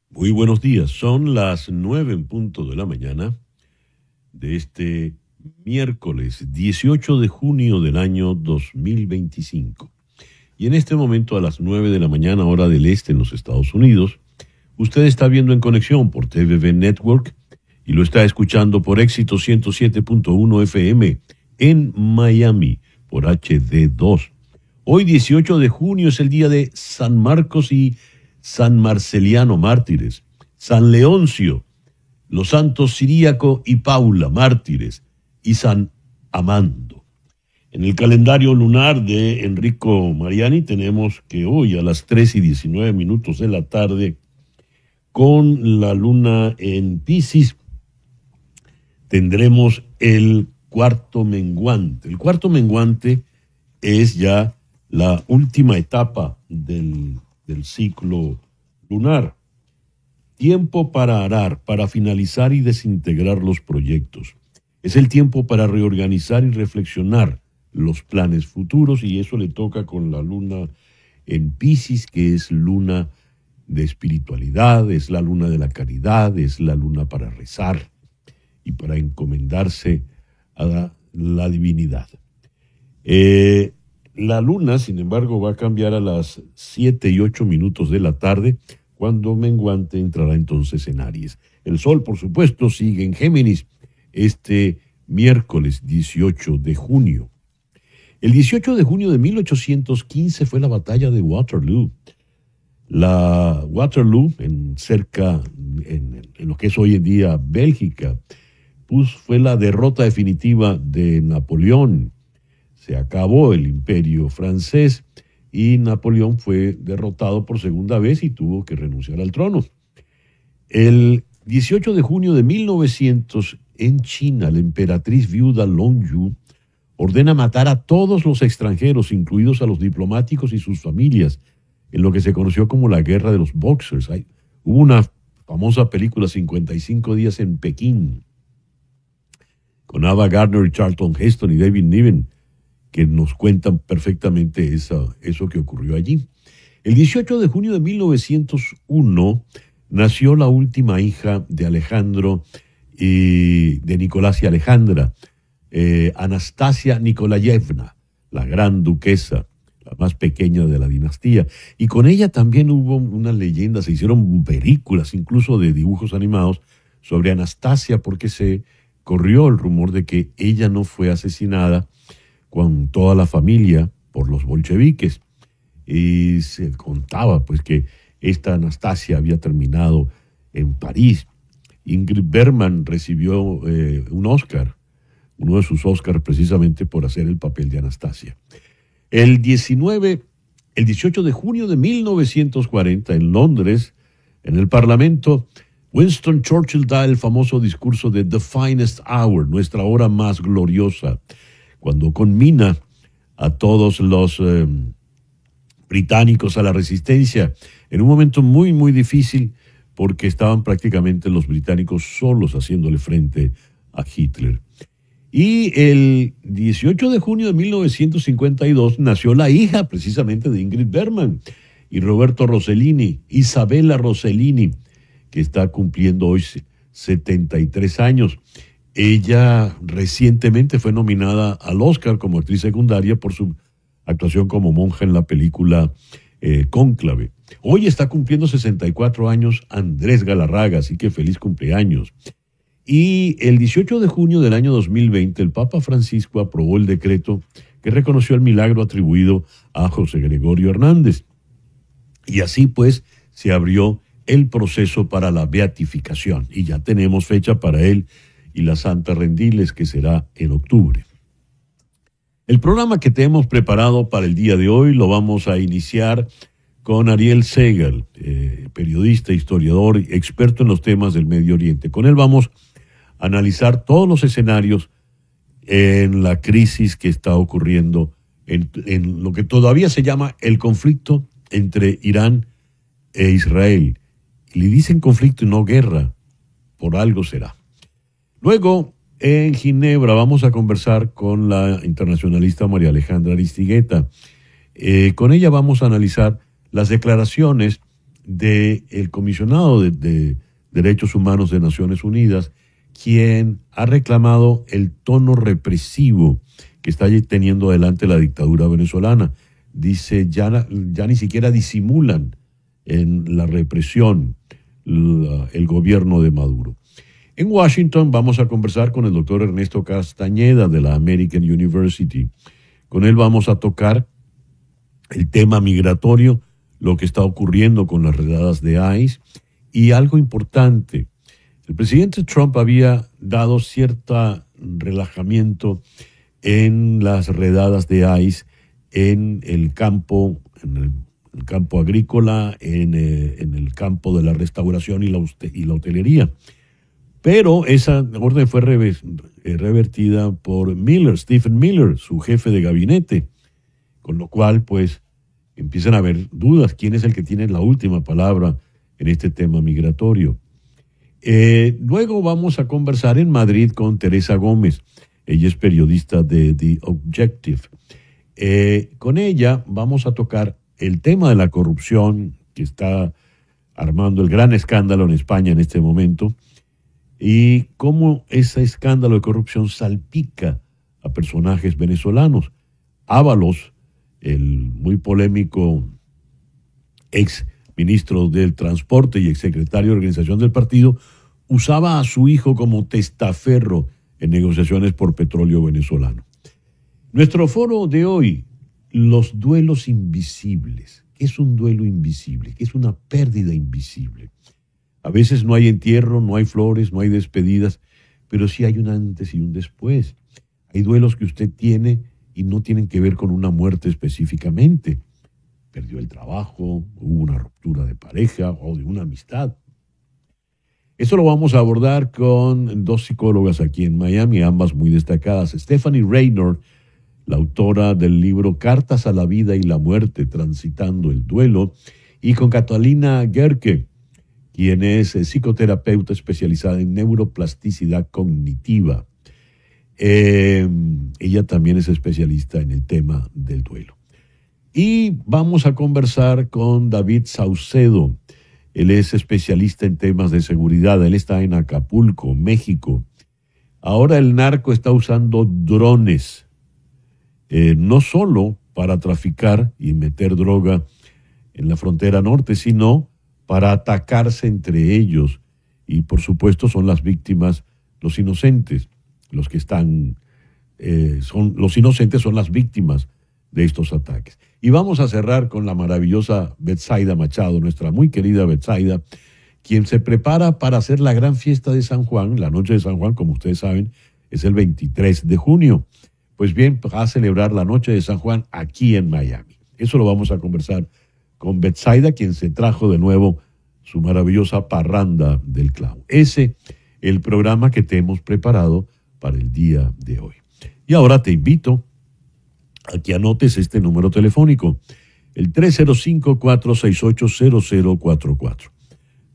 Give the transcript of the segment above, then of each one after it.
Muy buenos días, son las 9 en punto de la mañana de este miércoles 18 de junio del año 2025. Y en este momento a las 9 de la mañana, hora del este en los Estados Unidos, usted está viendo En Conexión por TVV Network y lo está escuchando por Éxito 107.1 FM en Miami por HD2. Hoy 18 de junio es el día de San Marcos y San Marceliano mártires, San Leoncio, los santos Ciríaco y Paula mártires y San Amando. En el calendario lunar de Enrico Mariani tenemos que hoy a las 3:19 de la tarde, con la luna en Piscis, tendremos el cuarto menguante. El cuarto menguante es ya la última etapa del ciclo lunar. Tiempo para arar, para finalizar y desintegrar los proyectos. Es el tiempo para reorganizar y reflexionar los planes futuros, y eso le toca con la luna en Piscis, que es luna de espiritualidad, es la luna de la caridad, es la luna para rezar y para encomendarse a la divinidad. La luna, sin embargo, va a cambiar a las 7:08 de la tarde, cuando menguante entrará entonces en Aries. El sol, por supuesto, sigue en Géminis este miércoles 18 de junio. El 18 de junio de 1815 fue la batalla de Waterloo. La Waterloo, en lo que es hoy en día Bélgica, pues fue la derrota definitiva de Napoleón. Se acabó el imperio francés y Napoleón fue derrotado por segunda vez y tuvo que renunciar al trono. El 18 de junio de 1900, en China, la emperatriz viuda Longyu ordena matar a todos los extranjeros, incluidos a los diplomáticos y sus familias, en lo que se conoció como la Guerra de los Boxers. Hubo una famosa película, 55 días en Pekín, con Ava Gardner y Charlton Heston y David Niven, que nos cuentan perfectamente eso que ocurrió allí. El 18 de junio de 1901 nació la última hija de Alejandro y de Nicolás y Alejandra, Anastasia Nikolayevna, la gran duquesa, la más pequeña de la dinastía. Y con ella también hubo una leyenda, se hicieron películas, incluso de dibujos animados, sobre Anastasia, porque se corrió el rumor de que ella no fue asesinada con toda la familia por los bolcheviques, y se contaba pues que esta Anastasia había terminado en París. Ingrid Bergman recibió un Oscar, uno de sus Oscars, precisamente por hacer el papel de Anastasia. El 18 de junio de 1940, en Londres, en el Parlamento, Winston Churchill da el famoso discurso de The Finest Hour, nuestra hora más gloriosa, cuando conmina a todos los británicos a la resistencia, en un momento muy, muy difícil, porque estaban prácticamente los británicos solos haciéndole frente a Hitler. Y el 18 de junio de 1952 nació la hija precisamente de Ingrid Bergman y Roberto Rossellini, Isabella Rossellini, que está cumpliendo hoy 73 años. Ella recientemente fue nominada al Oscar como actriz secundaria por su actuación como monja en la película Cónclave. Hoy está cumpliendo 64 años Andrés Galarraga, así que feliz cumpleaños. Y el 18 de junio del año 2020, el Papa Francisco aprobó el decreto que reconoció el milagro atribuido a José Gregorio Hernández. Y así pues se abrió el proceso para la beatificación, y ya tenemos fecha para él y la Santa Rendiles, que será en octubre. El programa que te hemos preparado para el día de hoy lo vamos a iniciar con Ariel Segal, periodista, historiador, experto en los temas del Medio Oriente. Con él vamos a analizar todos los escenarios en la crisis que está ocurriendo en lo que todavía se llama el conflicto entre Irán e Israel. Y le dicen conflicto y no guerra, por algo será. Luego, en Ginebra, vamos a conversar con la internacionalista María Alejandra Aristigueta. Con ella vamos a analizar las declaraciones del comisionado de Derechos Humanos de Naciones Unidas, quien ha reclamado el tono represivo que está teniendo adelante la dictadura venezolana. Dice, ya ni siquiera disimulan en la represión el gobierno de Maduro. En Washington vamos a conversar con el doctor Ernesto Castañeda de la American University. Con él vamos a tocar el tema migratorio, lo que está ocurriendo con las redadas de ICE y algo importante. El presidente Trump había dado cierto relajamiento en las redadas de ICE en el campo agrícola, en el campo de la restauración y la hotelería. Pero esa orden fue revertida por Stephen Miller, su jefe de gabinete, con lo cual pues empiezan a haber dudas. ¿Quién es el que tiene la última palabra en este tema migratorio? Luego vamos a conversar en Madrid con Teresa Gómez. Ella es periodista de The Objective. Con ella vamos a tocar el tema de la corrupción que está armando el gran escándalo en España en este momento y cómo ese escándalo de corrupción salpica a personajes venezolanos. Ábalos, el muy polémico ex ministro del Transporte y exsecretario de organización del partido, usaba a su hijo como testaferro en negociaciones por petróleo venezolano. Nuestro foro de hoy, los duelos invisibles. ¿Qué es un duelo invisible? ¿Qué es una pérdida invisible? A veces no hay entierro, no hay flores, no hay despedidas, pero sí hay un antes y un después. Hay duelos que usted tiene y no tienen que ver con una muerte específicamente. Perdió el trabajo, hubo una ruptura de pareja o de una amistad. Eso lo vamos a abordar con dos psicólogas aquí en Miami, ambas muy destacadas. Stephanie Raynor, la autora del libro Cartas a la Vida y la Muerte, Transitando el Duelo, y con Catalina Gerke, quien es psicoterapeuta especializada en neuroplasticidad cognitiva. Ella también es especialista en el tema del duelo. Y vamos a conversar con David Saucedo. Él es especialista en temas de seguridad. Él está en Acapulco, México. Ahora el narco está usando drones, no solo para traficar y meter droga en la frontera norte, sino para atacarse entre ellos. Y por supuesto son las víctimas, los inocentes, los que están, los inocentes son las víctimas de estos ataques. Y vamos a cerrar con la maravillosa Betsaida Machado, nuestra muy querida Betsaida, quien se prepara para hacer la gran fiesta de San Juan. La noche de San Juan, como ustedes saben, es el 23 de junio. Pues bien, va a celebrar la noche de San Juan aquí en Miami. Eso lo vamos a conversar con Betsaida, quien se trajo de nuevo su maravillosa parranda del clavo. Ese el programa que te hemos preparado para el día de hoy. Y ahora te invito a que anotes este número telefónico, el 305-468-0044.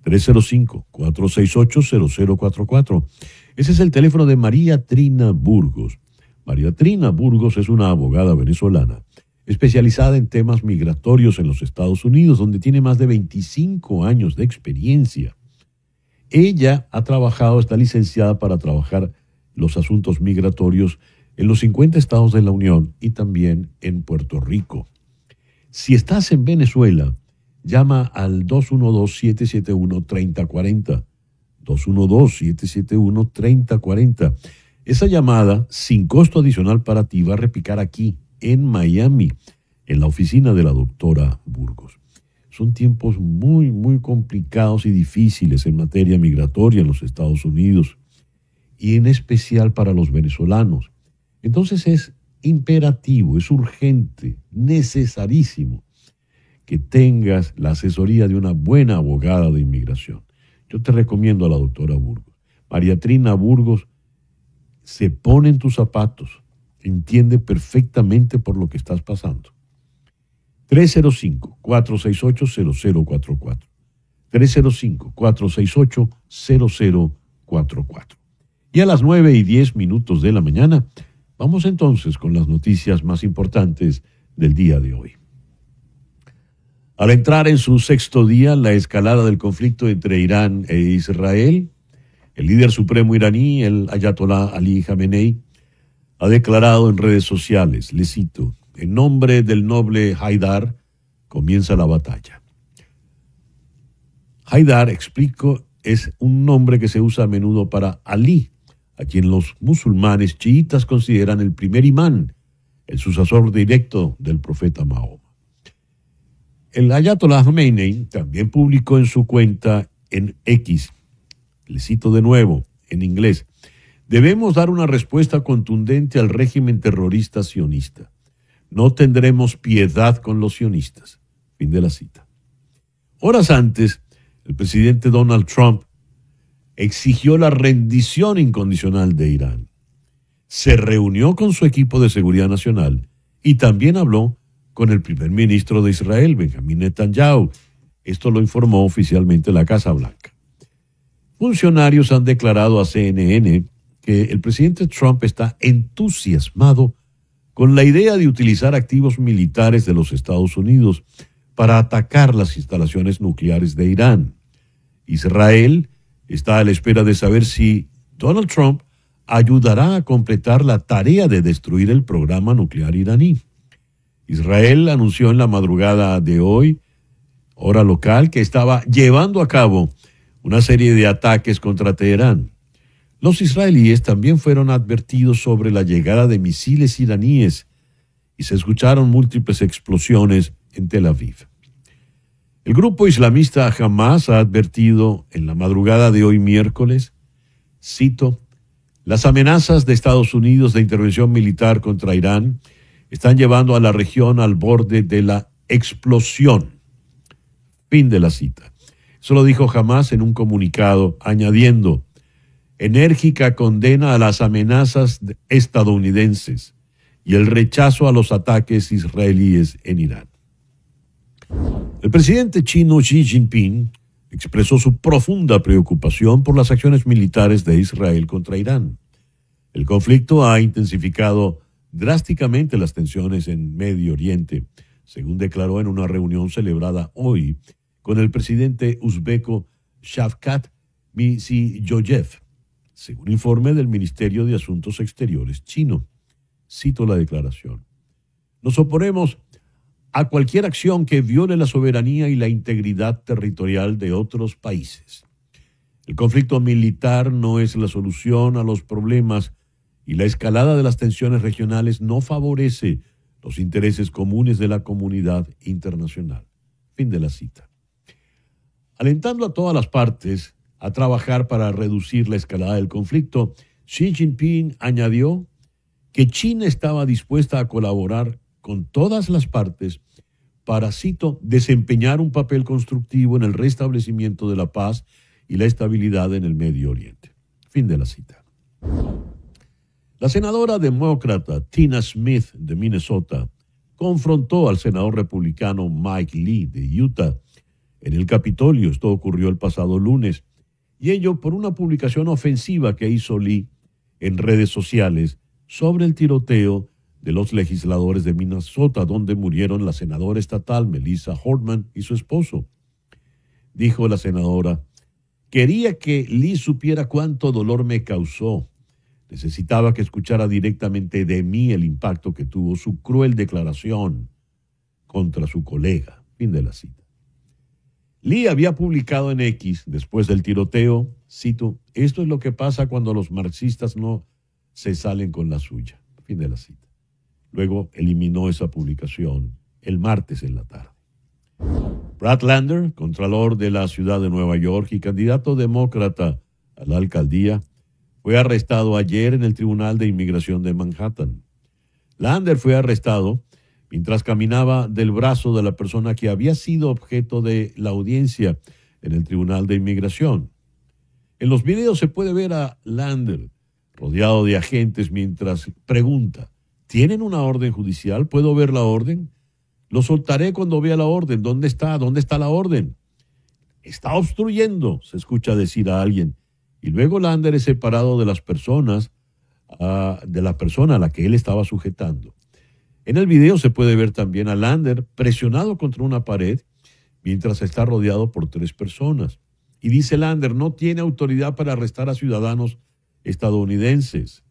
305-468-0044. Ese es el teléfono de María Trina Burgos. María Trina Burgos es una abogada venezolana especializada en temas migratorios en los Estados Unidos, donde tiene más de 25 años de experiencia. Ella está licenciada para trabajar los asuntos migratorios en los 50 estados de la Unión y también en Puerto Rico. Si estás en Venezuela, llama al 212-771-3040. 212-771-3040. Esa llamada, sin costo adicional para ti, va a repicar aquí, en Miami, en la oficina de la doctora Burgos. Son tiempos muy, muy complicados y difíciles en materia migratoria en los Estados Unidos, y en especial para los venezolanos. Entonces es imperativo, es urgente, necesarísimo que tengas la asesoría de una buena abogada de inmigración. Yo te recomiendo a la doctora Burgos. María Trina Burgos se pone en tus zapatos, entiende perfectamente por lo que estás pasando. 305-468-0044. 305-468-0044. Y a las 9:10 de la mañana, vamos entonces con las noticias más importantes del día de hoy. Al entrar en su sexto día, la escalada del conflicto entre Irán e Israel, el líder supremo iraní, el Ayatollah Ali Khamenei, ha declarado en redes sociales, le cito, en nombre del noble Haidar, comienza la batalla. Haidar, explico, es un nombre que se usa a menudo para Ali, a quien los musulmanes chiitas consideran el primer imán, el sucesor directo del profeta Mahoma. El Ayatollah Khamenei también publicó en su cuenta en X, le cito de nuevo, en inglés, debemos dar una respuesta contundente al régimen terrorista sionista. No tendremos piedad con los sionistas. Fin de la cita. Horas antes, el presidente Donald Trump exigió la rendición incondicional de Irán. Se reunió con su equipo de seguridad nacional y también habló con el primer ministro de Israel, Benjamin Netanyahu. Esto lo informó oficialmente la Casa Blanca. Funcionarios han declarado a CNN que el presidente Trump está entusiasmado con la idea de utilizar activos militares de los Estados Unidos para atacar las instalaciones nucleares de Irán. Israel está a la espera de saber si Donald Trump ayudará a completar la tarea de destruir el programa nuclear iraní. Israel anunció en la madrugada de hoy, hora local, que estaba llevando a cabo una serie de ataques contra Teherán. Los israelíes también fueron advertidos sobre la llegada de misiles iraníes y se escucharon múltiples explosiones en Tel Aviv. El grupo islamista Hamas ha advertido en la madrugada de hoy miércoles, cito, las amenazas de Estados Unidos de intervención militar contra Irán están llevando a la región al borde de la explosión. Fin de la cita. Eso lo dijo Hamas en un comunicado, añadiendo, enérgica condena a las amenazas estadounidenses y el rechazo a los ataques israelíes en Irán. El presidente chino Xi Jinping expresó su profunda preocupación por las acciones militares de Israel contra Irán. El conflicto ha intensificado drásticamente las tensiones en Medio Oriente, según declaró en una reunión celebrada hoy con el presidente uzbeco Shavkat Mirziyoyev, según informe del Ministerio de Asuntos Exteriores chino. Cito la declaración. Nos oponemos a cualquier acción que viole la soberanía y la integridad territorial de otros países. El conflicto militar no es la solución a los problemas y la escalada de las tensiones regionales no favorece los intereses comunes de la comunidad internacional. Fin de la cita. Alentando a todas las partes a trabajar para reducir la escalada del conflicto, Xi Jinping añadió que China estaba dispuesta a colaborar con todas las partes para, cito, desempeñar un papel constructivo en el restablecimiento de la paz y la estabilidad en el Medio Oriente. Fin de la cita. La senadora demócrata Tina Smith de Minnesota confrontó al senador republicano Mike Lee de Utah en el Capitolio. Esto ocurrió el pasado lunes, y ello por una publicación ofensiva que hizo Lee en redes sociales sobre el tiroteo de los legisladores de Minnesota, donde murieron la senadora estatal Melissa Hortman y su esposo. Dijo la senadora, quería que Lee supiera cuánto dolor me causó. Necesitaba que escuchara directamente de mí el impacto que tuvo su cruel declaración contra su colega. Fin de la cita. Lee había publicado en X, después del tiroteo, cito, esto es lo que pasa cuando los marxistas no se salen con la suya. Fin de la cita. Luego eliminó esa publicación el martes en la tarde. Brad Lander, contralor de la ciudad de Nueva York y candidato demócrata a la alcaldía, fue arrestado ayer en el Tribunal de Inmigración de Manhattan. Lander fue arrestado mientras caminaba del brazo de la persona que había sido objeto de la audiencia en el Tribunal de Inmigración. En los videos se puede ver a Lander rodeado de agentes mientras pregunta, ¿tienen una orden judicial? ¿Puedo ver la orden? Lo soltaré cuando vea la orden. ¿Dónde está? ¿Dónde está la orden? Está obstruyendo, se escucha decir a alguien. Y luego Lander es separado de las personas, de la persona a la que él estaba sujetando. En el video se puede ver también a Lander presionado contra una pared mientras está rodeado por 3 personas. Y dice Lander, no tiene autoridad para arrestar a ciudadanos estadounidenses.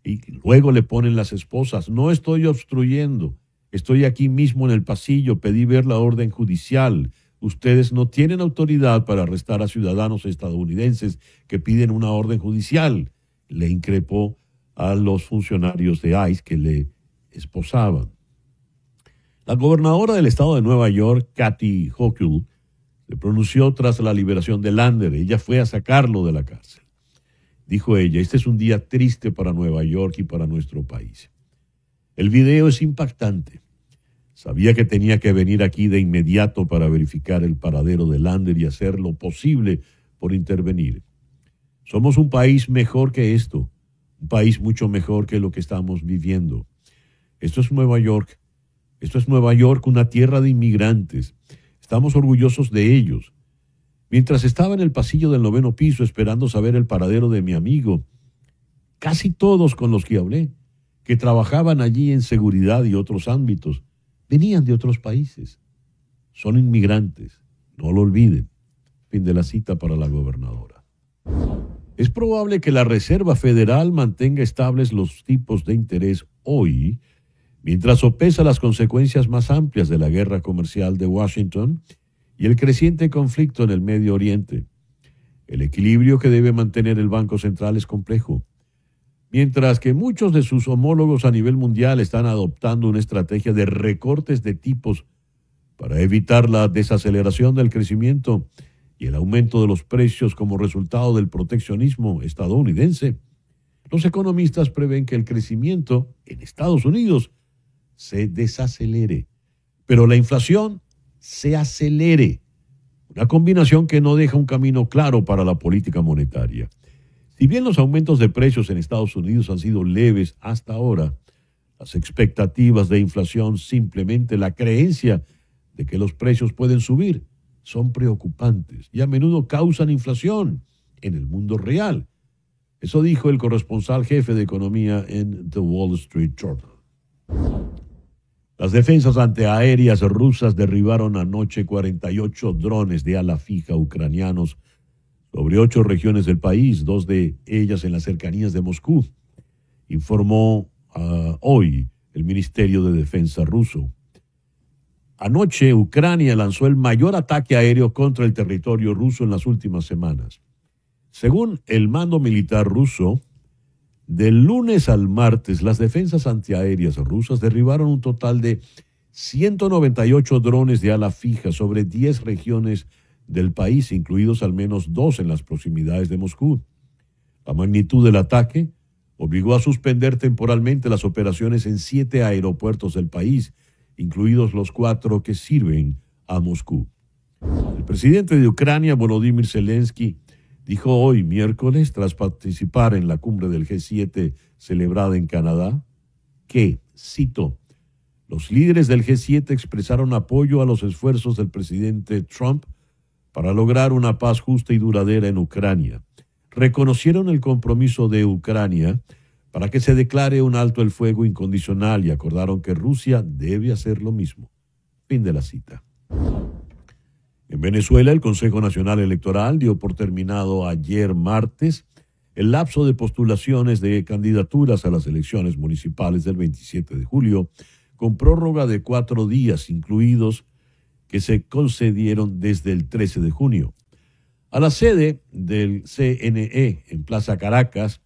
Y luego le ponen las esposas, no estoy obstruyendo, estoy aquí mismo en el pasillo, pedí ver la orden judicial. Ustedes no tienen autoridad para arrestar a ciudadanos estadounidenses que piden una orden judicial. Le increpó a los funcionarios de ICE que le esposaban. La gobernadora del estado de Nueva York, Kathy Hochul, se pronunció tras la liberación de Lander. Ella fue a sacarlo de la cárcel. Dijo ella, este es un día triste para Nueva York y para nuestro país. El video es impactante. Sabía que tenía que venir aquí de inmediato para verificar el paradero de Lander y hacer lo posible por intervenir. Somos un país mejor que esto, un país mucho mejor que lo que estamos viviendo. Esto es Nueva York. Esto es Nueva York, una tierra de inmigrantes. Estamos orgullosos de ellos. Mientras estaba en el pasillo del 9º piso esperando saber el paradero de mi amigo, casi todos con los que hablé, que trabajaban allí en seguridad y otros ámbitos, venían de otros países. Son inmigrantes, no lo olviden. Fin de la cita para la gobernadora. Es probable que la Reserva Federal mantenga estables los tipos de interés hoy, mientras sopesa las consecuencias más amplias de la guerra comercial de Washington y el creciente conflicto en el Medio Oriente. El equilibrio que debe mantener el Banco Central es complejo. Mientras que muchos de sus homólogos a nivel mundial están adoptando una estrategia de recortes de tipos para evitar la desaceleración del crecimiento y el aumento de los precios como resultado del proteccionismo estadounidense, los economistas prevén que el crecimiento en Estados Unidos se desacelere, pero la inflación se acelere, una combinación que no deja un camino claro para la política monetaria. Si bien los aumentos de precios en Estados Unidos han sido leves hasta ahora, las expectativas de inflación, simplemente la creencia de que los precios pueden subir, son preocupantes y a menudo causan inflación en el mundo real. Eso dijo el corresponsal jefe de economía en The Wall Street Journal. Las defensas antiaéreas rusas derribaron anoche 48 drones de ala fija ucranianos sobre 8 regiones del país, 2 de ellas en las cercanías de Moscú, informó hoy el Ministerio de Defensa ruso. Anoche, Ucrania lanzó el mayor ataque aéreo contra el territorio ruso en las últimas semanas. Según el mando militar ruso, del lunes al martes, las defensas antiaéreas rusas derribaron un total de 198 drones de ala fija sobre 10 regiones del país, incluidos al menos 2 en las proximidades de Moscú. La magnitud del ataque obligó a suspender temporalmente las operaciones en 7 aeropuertos del país, incluidos los 4 que sirven a Moscú. El presidente de Ucrania, Volodymyr Zelensky, dijo hoy, miércoles, tras participar en la cumbre del G7 celebrada en Canadá, que, cito, los líderes del G7 expresaron apoyo a los esfuerzos del presidente Trump para lograr una paz justa y duradera en Ucrania. Reconocieron el compromiso de Ucrania para que se declare un alto el fuego incondicional y acordaron que Rusia debe hacer lo mismo. Fin de la cita. En Venezuela, el Consejo Nacional Electoral dio por terminado ayer martes el lapso de postulaciones de candidaturas a las elecciones municipales del 27 de julio, con prórroga de 4 días, incluidos que se concedieron desde el 13 de junio. A la sede del CNE en Plaza Caracas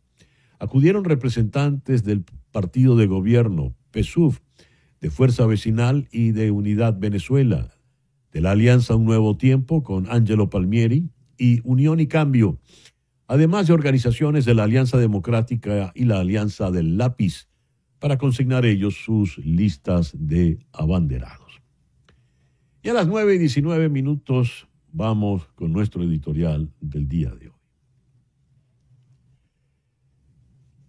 acudieron representantes del partido de gobierno, PSUV, de Fuerza Vecinal y de Unidad Venezuela, de la Alianza Un Nuevo Tiempo con Angelo Palmieri y Unión y Cambio, además de organizaciones de la Alianza Democrática y la Alianza del Lápiz, para consignar ellos sus listas de abanderados. Y a las 9:19 vamos con nuestro editorial del día de hoy.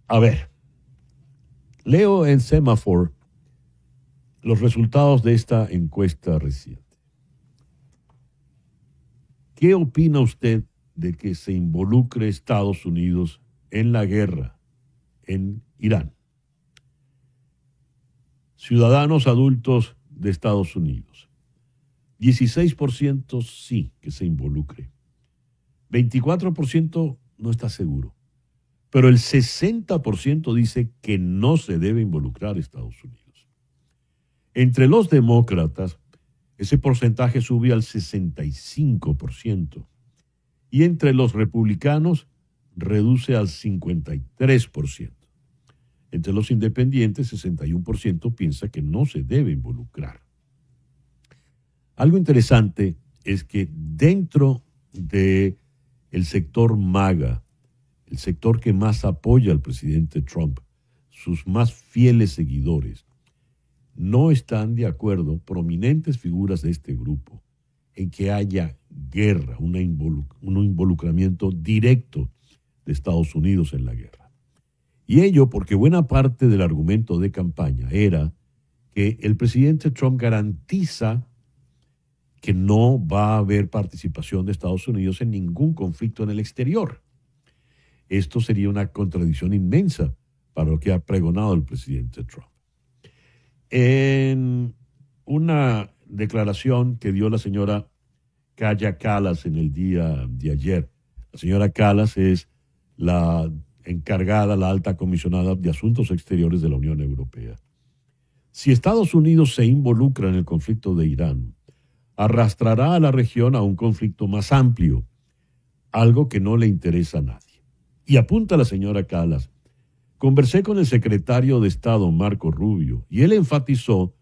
A ver, leo en Semafor los resultados de esta encuesta reciente. ¿Qué opina usted de que se involucre Estados Unidos en la guerra en Irán? Ciudadanos adultos de Estados Unidos. 16% sí que se involucre. 24% no está seguro. Pero el 60% dice que no se debe involucrar a Estados Unidos. Entre los demócratas, ese porcentaje sube al 65%. Y entre los republicanos, reduce al 53%. Entre los independientes, 61% piensa que no se debe involucrar. Algo interesante es que dentro del sector MAGA, el sector que más apoya al presidente Trump, sus más fieles seguidores, no están de acuerdo, prominentes figuras de este grupo, en que haya guerra, un involucramiento directo de Estados Unidos en la guerra. Y ello porque buena parte del argumento de campaña era que el presidente Trump garantiza que no va a haber participación de Estados Unidos en ningún conflicto en el exterior. Esto sería una contradicción inmensa para lo que ha pregonado el presidente Trump. En una declaración que dio la señora Kaja Kallas en el día de ayer, la señora Kallas es la encargada, la alta comisionada de Asuntos Exteriores de la Unión Europea. Si Estados Unidos se involucra en el conflicto de Irán, arrastrará a la región a un conflicto más amplio, algo que no le interesa a nadie. Y apunta la señora Kallas: conversé con el secretario de Estado, Marco Rubio, y él enfatizó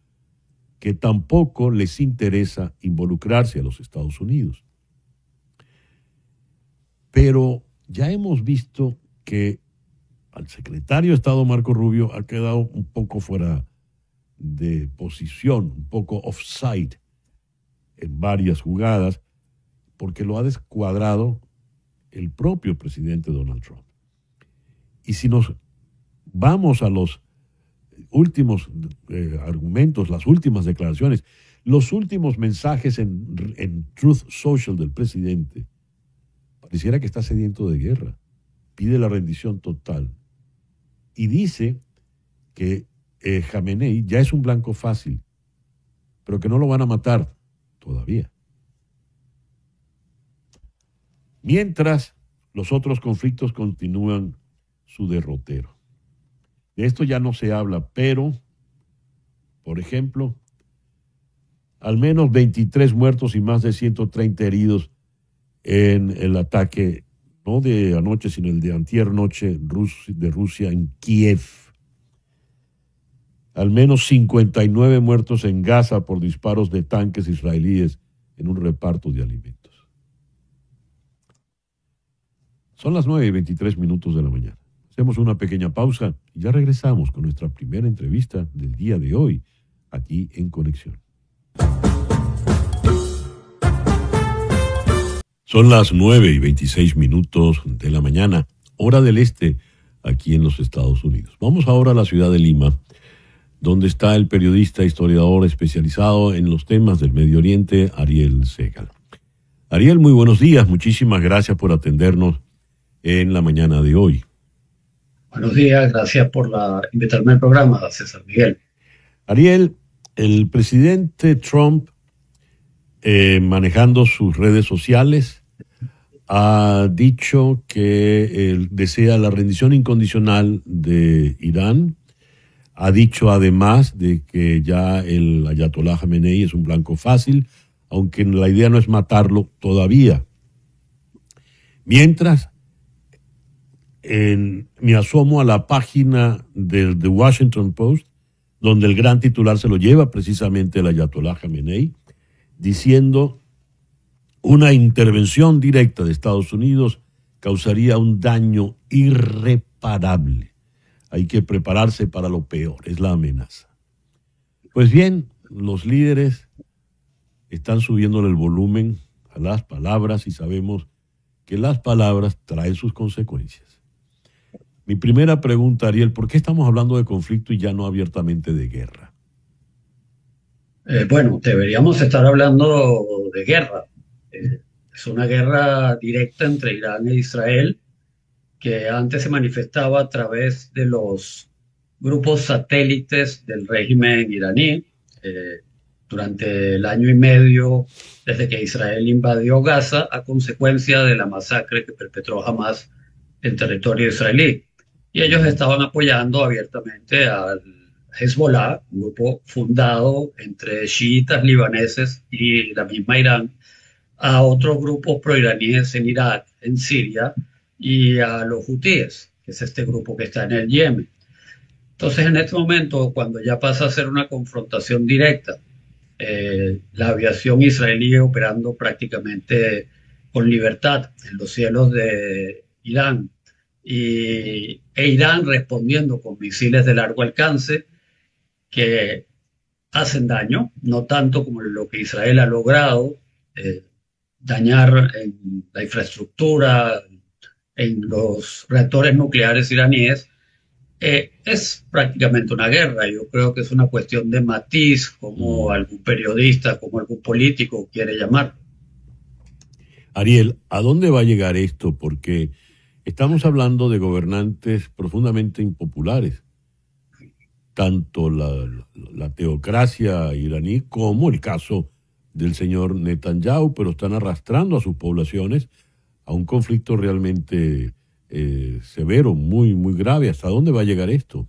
que tampoco les interesa involucrarse a los Estados Unidos. Pero ya hemos visto que al secretario de Estado, Marco Rubio, ha quedado un poco fuera de posición, un poco offside en varias jugadas, porque lo ha descuadrado el propio presidente Donald Trump. Y si nos vamos a los últimos argumentos, las últimas declaraciones, los últimos mensajes en Truth Social del presidente, pareciera que está sediento de guerra. Pide la rendición total y dice que Jamenei ya es un blanco fácil, pero que no lo van a matar todavía. Mientras los otros conflictos continúan su derrotero. De esto ya no se habla, pero, por ejemplo, al menos 23 muertos y más de 130 heridos en el ataque, no de anoche, sino el de antier noche de Rusia en Kiev. Al menos 59 muertos en Gaza por disparos de tanques israelíes en un reparto de alimentos. Son las 9:23 de la mañana. Hacemos una pequeña pausa y ya regresamos con nuestra primera entrevista del día de hoy, aquí en Conexión. Son las 9:26 de la mañana, hora del este, aquí en los Estados Unidos. Vamos ahora a la ciudad de Lima, donde está el periodista, historiador especializado en los temas del Medio Oriente, Ariel Segal. Ariel, muy buenos días. Muchísimas gracias por atendernos en la mañana de hoy. Buenos días, gracias por invitarme al programa, César Miguel. Ariel, el presidente Trump, manejando sus redes sociales, ha dicho que desea la rendición incondicional de Irán. Ha dicho además de que ya el ayatolá Jamenei es un blanco fácil, aunque la idea no es matarlo todavía. Mientras, me asomo a la página del The Washington Post, donde el gran titular se lo lleva precisamente el ayatolá Jamenei, diciendo: una intervención directa de Estados Unidos causaría un daño irreparable. Hay que prepararse para lo peor, es la amenaza. Pues bien, los líderes están subiéndole el volumen a las palabras y sabemos que las palabras traen sus consecuencias. Mi primera pregunta, Ariel: ¿por qué estamos hablando de conflicto y ya no abiertamente de guerra? Bueno, deberíamos estar hablando de guerra. Es una guerra directa entre Irán e Israel, que antes se manifestaba a través de los grupos satélites del régimen iraní. durante el año y medio desde que Israel invadió Gaza a consecuencia de la masacre que perpetró Hamas en territorio israelí. Y ellos estaban apoyando abiertamente al Hezbollah, un grupo fundado entre chiitas libaneses y la misma Irán, a otros grupos proiraníes en Irak, en Siria, y a los hutíes, que es este grupo que está en el Yemen. Entonces, en este momento, cuando ya pasa a ser una confrontación directa, la aviación israelí operando prácticamente con libertad en los cielos de Irán e Irán respondiendo con misiles de largo alcance que hacen daño, no tanto como lo que Israel ha logrado dañar en la infraestructura, en los reactores nucleares iraníes. Es prácticamente una guerra. Yo creo que es una cuestión de matiz, como algún periodista, como algún político quiere llamar. Ariel, ¿a dónde va a llegar esto? Porque estamos hablando de gobernantes profundamente impopulares, tanto la teocracia iraní como el caso del señor Netanyahu, pero están arrastrando a sus poblaciones a un conflicto realmente severo, muy, muy grave. ¿Hasta dónde va a llegar esto?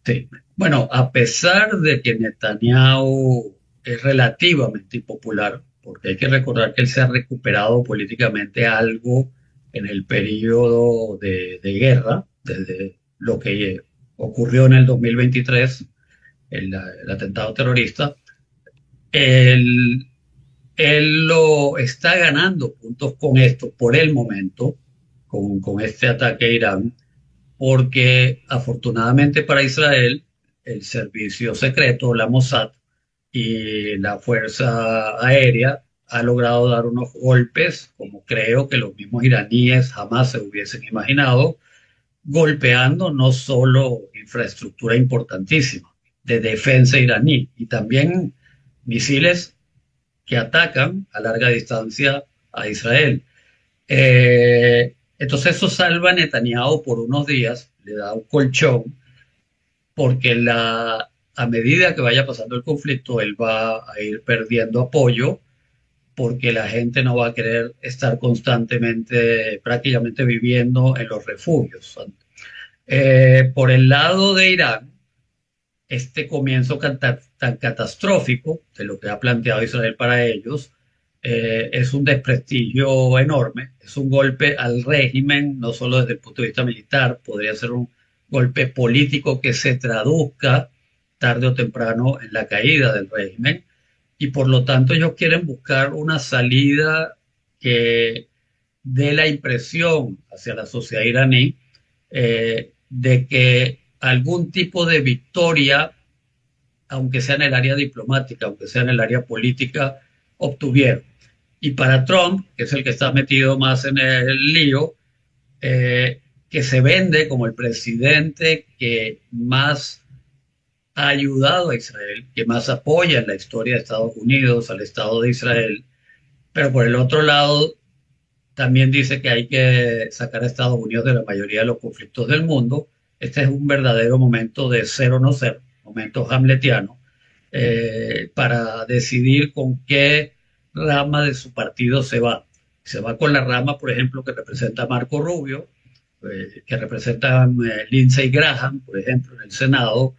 Sí, bueno, a pesar de que Netanyahu es relativamente impopular, porque hay que recordar que él se ha recuperado políticamente algo en el periodo de guerra, desde lo que ocurrió en el 2023, el atentado terrorista. Él lo está ganando puntos con esto por el momento, con este ataque a Irán, porque afortunadamente para Israel, el servicio secreto, la Mossad y la Fuerza Aérea ha logrado dar unos golpes, como creo que los mismos iraníes jamás se hubiesen imaginado, golpeando no solo infraestructura importantísima de defensa iraní, y también misiles que atacan a larga distancia a Israel. Entonces eso salva a Netanyahu por unos días, le da un colchón, porque a medida que vaya pasando el conflicto, él va a ir perdiendo apoyo, porque la gente no va a querer estar constantemente, prácticamente viviendo en los refugios. Por el lado de Irán, este comienzo tan catastrófico de lo que ha planteado Israel para ellos es un desprestigio enorme, es un golpe al régimen, no solo desde el punto de vista militar, podría ser un golpe político que se traduzca tarde o temprano en la caída del régimen, y por lo tanto ellos quieren buscar una salida que dé la impresión hacia la sociedad iraní de que algún tipo de victoria, aunque sea en el área diplomática, aunque sea en el área política, obtuvieron. Y para Trump, que es el que está metido más en el lío, que se vende como el presidente que más ha ayudado a Israel, que más apoya en la historia de Estados Unidos, al Estado de Israel, pero por el otro lado también dice que hay que sacar a Estados Unidos de la mayoría de los conflictos del mundo. Este es un verdadero momento de ser o no ser, momento hamletiano, para decidir con qué rama de su partido se va. Se va con la rama, por ejemplo, que representa a Marco Rubio, que representa a Lindsey Graham, por ejemplo, en el Senado,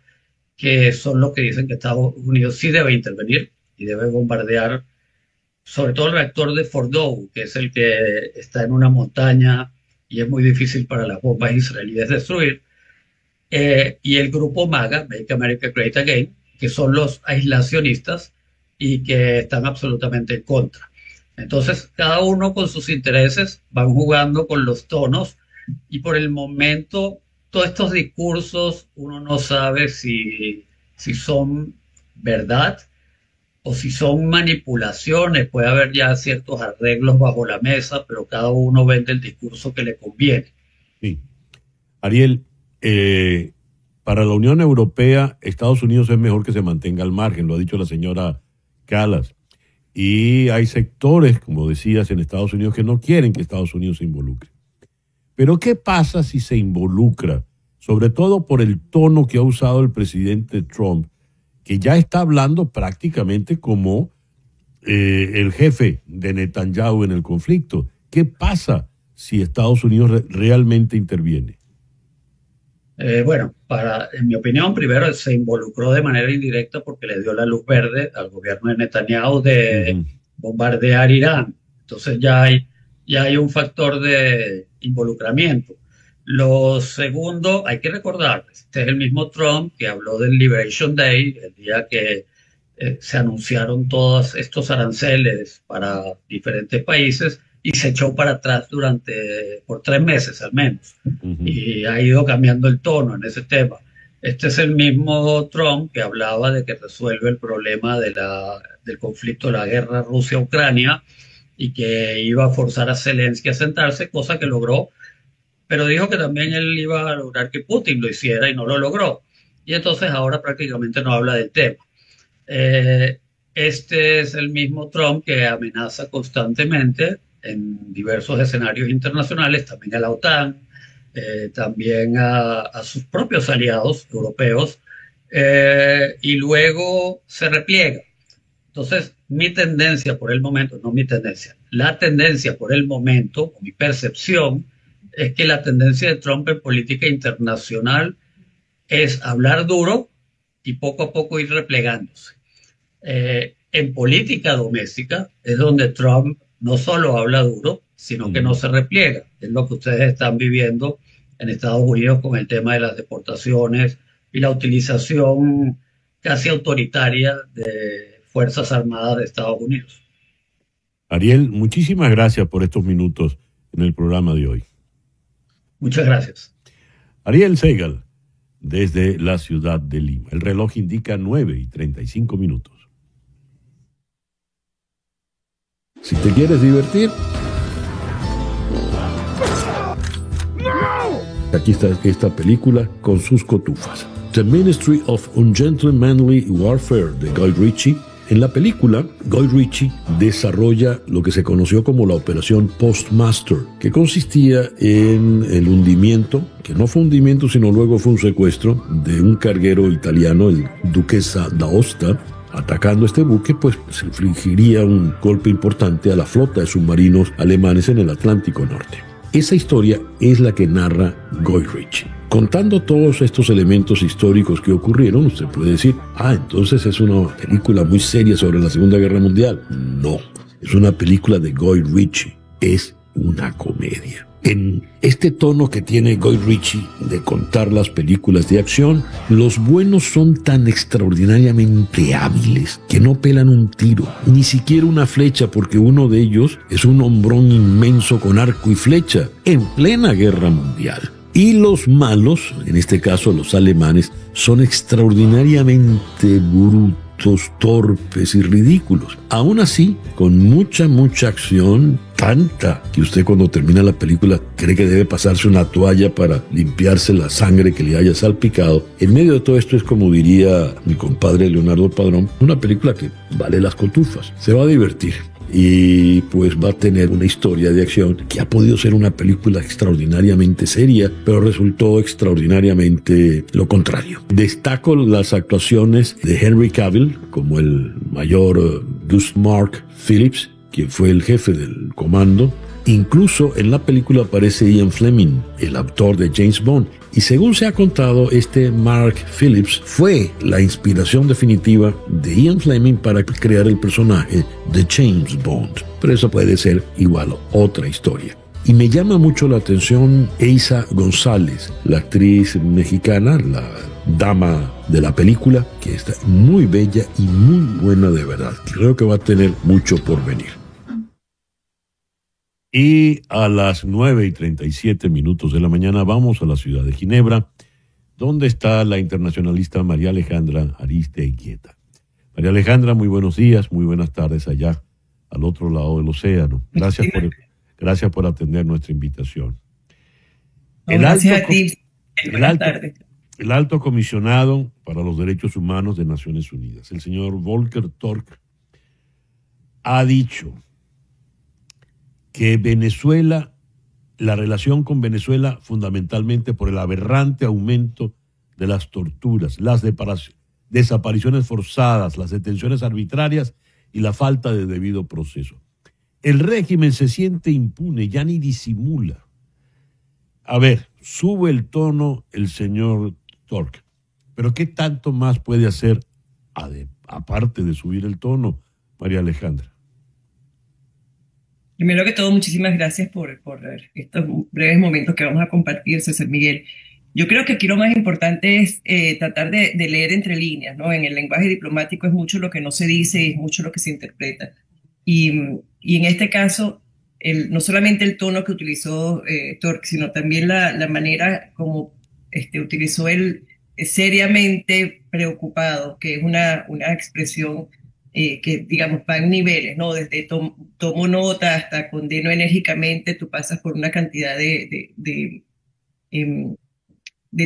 que son los que dicen que Estados Unidos sí debe intervenir y debe bombardear, sobre todo el reactor de Fordow, que es el que está en una montaña y es muy difícil para las bombas israelíes destruir. Y el grupo MAGA, Make America Great Again, que son los aislacionistas y que están absolutamente en contra. Entonces, cada uno con sus intereses van jugando con los tonos, y por el momento todos estos discursos uno no sabe si son verdad o si son manipulaciones. Puede haber ya ciertos arreglos bajo la mesa, pero cada uno vende el discurso que le conviene. Sí. Ariel, para la Unión Europea, Estados Unidos es mejor que se mantenga al margen, lo ha dicho la señora Kallas. Y hay sectores, como decías, en Estados Unidos que no quieren que Estados Unidos se involucre. Pero ¿qué pasa si se involucra? Sobre todo por el tono que ha usado el presidente Trump que ya está hablando prácticamente como el jefe de Netanyahu en el conflicto. ¿Qué pasa si Estados Unidos realmente interviene? Bueno, en mi opinión, primero se involucró de manera indirecta porque le dio la luz verde al gobierno de Netanyahu de Ujú. bombardear Irán. Entonces ya hay un factor de involucramiento. Lo segundo, hay que recordar, este es el mismo Trump que habló del Liberation Day, el día que se anunciaron todos estos aranceles para diferentes países y se echó para atrás por 3 meses al menos. Ujú. Y ha ido cambiando el tono en ese tema. Este es el mismo Trump que hablaba de que resuelve el problema del conflicto de la guerra Rusia-Ucrania y que iba a forzar a Zelensky a sentarse, cosa que logró, pero dijo que también él iba a lograr que Putin lo hiciera y no lo logró. Y entonces ahora prácticamente no habla del tema. Este es el mismo Trump que amenaza constantemente en diversos escenarios internacionales, también a la OTAN, también a sus propios aliados europeos, y luego se repliega. Entonces, mi tendencia por el momento, no mi tendencia, la tendencia por el momento, o mi percepción, es que la tendencia de Trump en política internacional es hablar duro y poco a poco ir replegándose. En política doméstica es donde Trump no solo habla duro, sino que no se repliega. Es lo que ustedes están viviendo en Estados Unidos con el tema de las deportaciones y la utilización casi autoritaria de Fuerzas Armadas de Estados Unidos. Ariel, muchísimas gracias por estos minutos en el programa de hoy. Muchas gracias. Ariel Segal, desde la ciudad de Lima. El reloj indica 9:35. Si te quieres divertir, aquí está esta película con sus cotufas. The Ministry of Ungentlemanly Warfare de Guy Ritchie. En la película, Guy Ritchie desarrolla lo que se conoció como la Operación Postmaster, que consistía en el hundimiento, que no fue hundimiento, sino luego fue un secuestro de un carguero italiano, el Duquesa d'Aosta. Atacando este buque, pues se infligiría un golpe importante a la flota de submarinos alemanes en el Atlántico Norte. Esa historia es la que narra Guy Ritchie. Contando todos estos elementos históricos que ocurrieron, usted puede decir, entonces es una película muy seria sobre la Segunda Guerra Mundial. No, es una película de Guy Ritchie, es una comedia. En este tono que tiene Guy Ritchie de contar las películas de acción, los buenos son tan extraordinariamente hábiles que no pelan un tiro, ni siquiera una flecha, porque uno de ellos es un hombrón inmenso con arco y flecha en plena guerra mundial. Y los malos, en este caso los alemanes, son extraordinariamente brutos, torpes y ridículos. Aún así, con mucha acción, tanta que usted cuando termina la película cree que debe pasarse una toalla para limpiarse la sangre que le haya salpicado. En medio de todo esto es, como diría mi compadre Leonardo Padrón, una película que vale las cotufas. Se va a divertir. Y pues va a tener una historia de acción que ha podido ser una película extraordinariamente seria, pero resultó extraordinariamente lo contrario. Destaco las actuaciones de Henry Cavill como el mayor Gus Mark Phillips, quien fue el jefe del comando. Incluso en la película aparece Ian Fleming, el autor de James Bond. Y según se ha contado, este Mark Phillips fue la inspiración definitiva de Ian Fleming para crear el personaje de James Bond. Pero eso puede ser igual otra historia. Y me llama mucho la atención Eiza González, la actriz mexicana, la dama de la película, que está muy bella y muy buena de verdad. Creo que va a tener mucho por venir. Y a las 9:37 de la mañana vamos a la ciudad de Ginebra, donde está la internacionalista María Alejandra Ariztiguieta. María Alejandra, muy buenos días, muy buenas tardes allá, al otro lado del océano. Gracias por atender nuestra invitación. Gracias a ti. Buenas tardes. El alto comisionado para los derechos humanos de Naciones Unidas, el señor Volker Turk, ha dicho que Venezuela, la relación con Venezuela, fundamentalmente por el aberrante aumento de las torturas, las desapariciones forzadas, las detenciones arbitrarias y la falta de debido proceso. El régimen se siente impune, ya ni disimula. A ver, sube el tono el señor Tork, pero ¿qué tanto más puede hacer aparte de subir el tono, María Alejandra? Primero que todo, muchísimas gracias por estos breves momentos que vamos a compartir, César Miguel. Yo creo que aquí lo más importante es tratar de leer entre líneas, ¿no? En el lenguaje diplomático es mucho lo que no se dice, es mucho lo que se interpreta. Y en este caso, no solamente el tono que utilizó Tork, sino también la manera como utilizó él seriamente preocupado, que es una expresión que, digamos, va en niveles, ¿no? Desde tomo nota hasta condeno enérgicamente, tú pasas por una cantidad de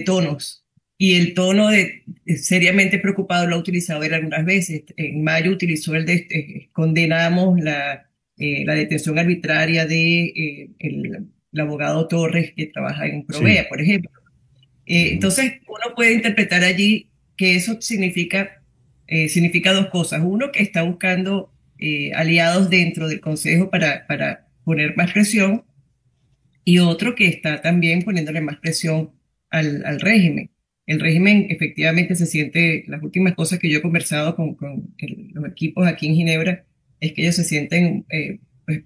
tonos. Y el tono de seriamente preocupado lo ha utilizado él algunas veces. En mayo utilizó el de condenamos la detención arbitraria de el abogado Torres que trabaja en Provea, por ejemplo. Entonces uno puede interpretar allí que eso significa dos cosas. Uno, que está buscando aliados dentro del Consejo para poner más presión, y otro, que está también poniéndole más presión al régimen. El régimen efectivamente se siente, las últimas cosas que yo he conversado con los equipos aquí en Ginebra, es que ellos se sienten pues,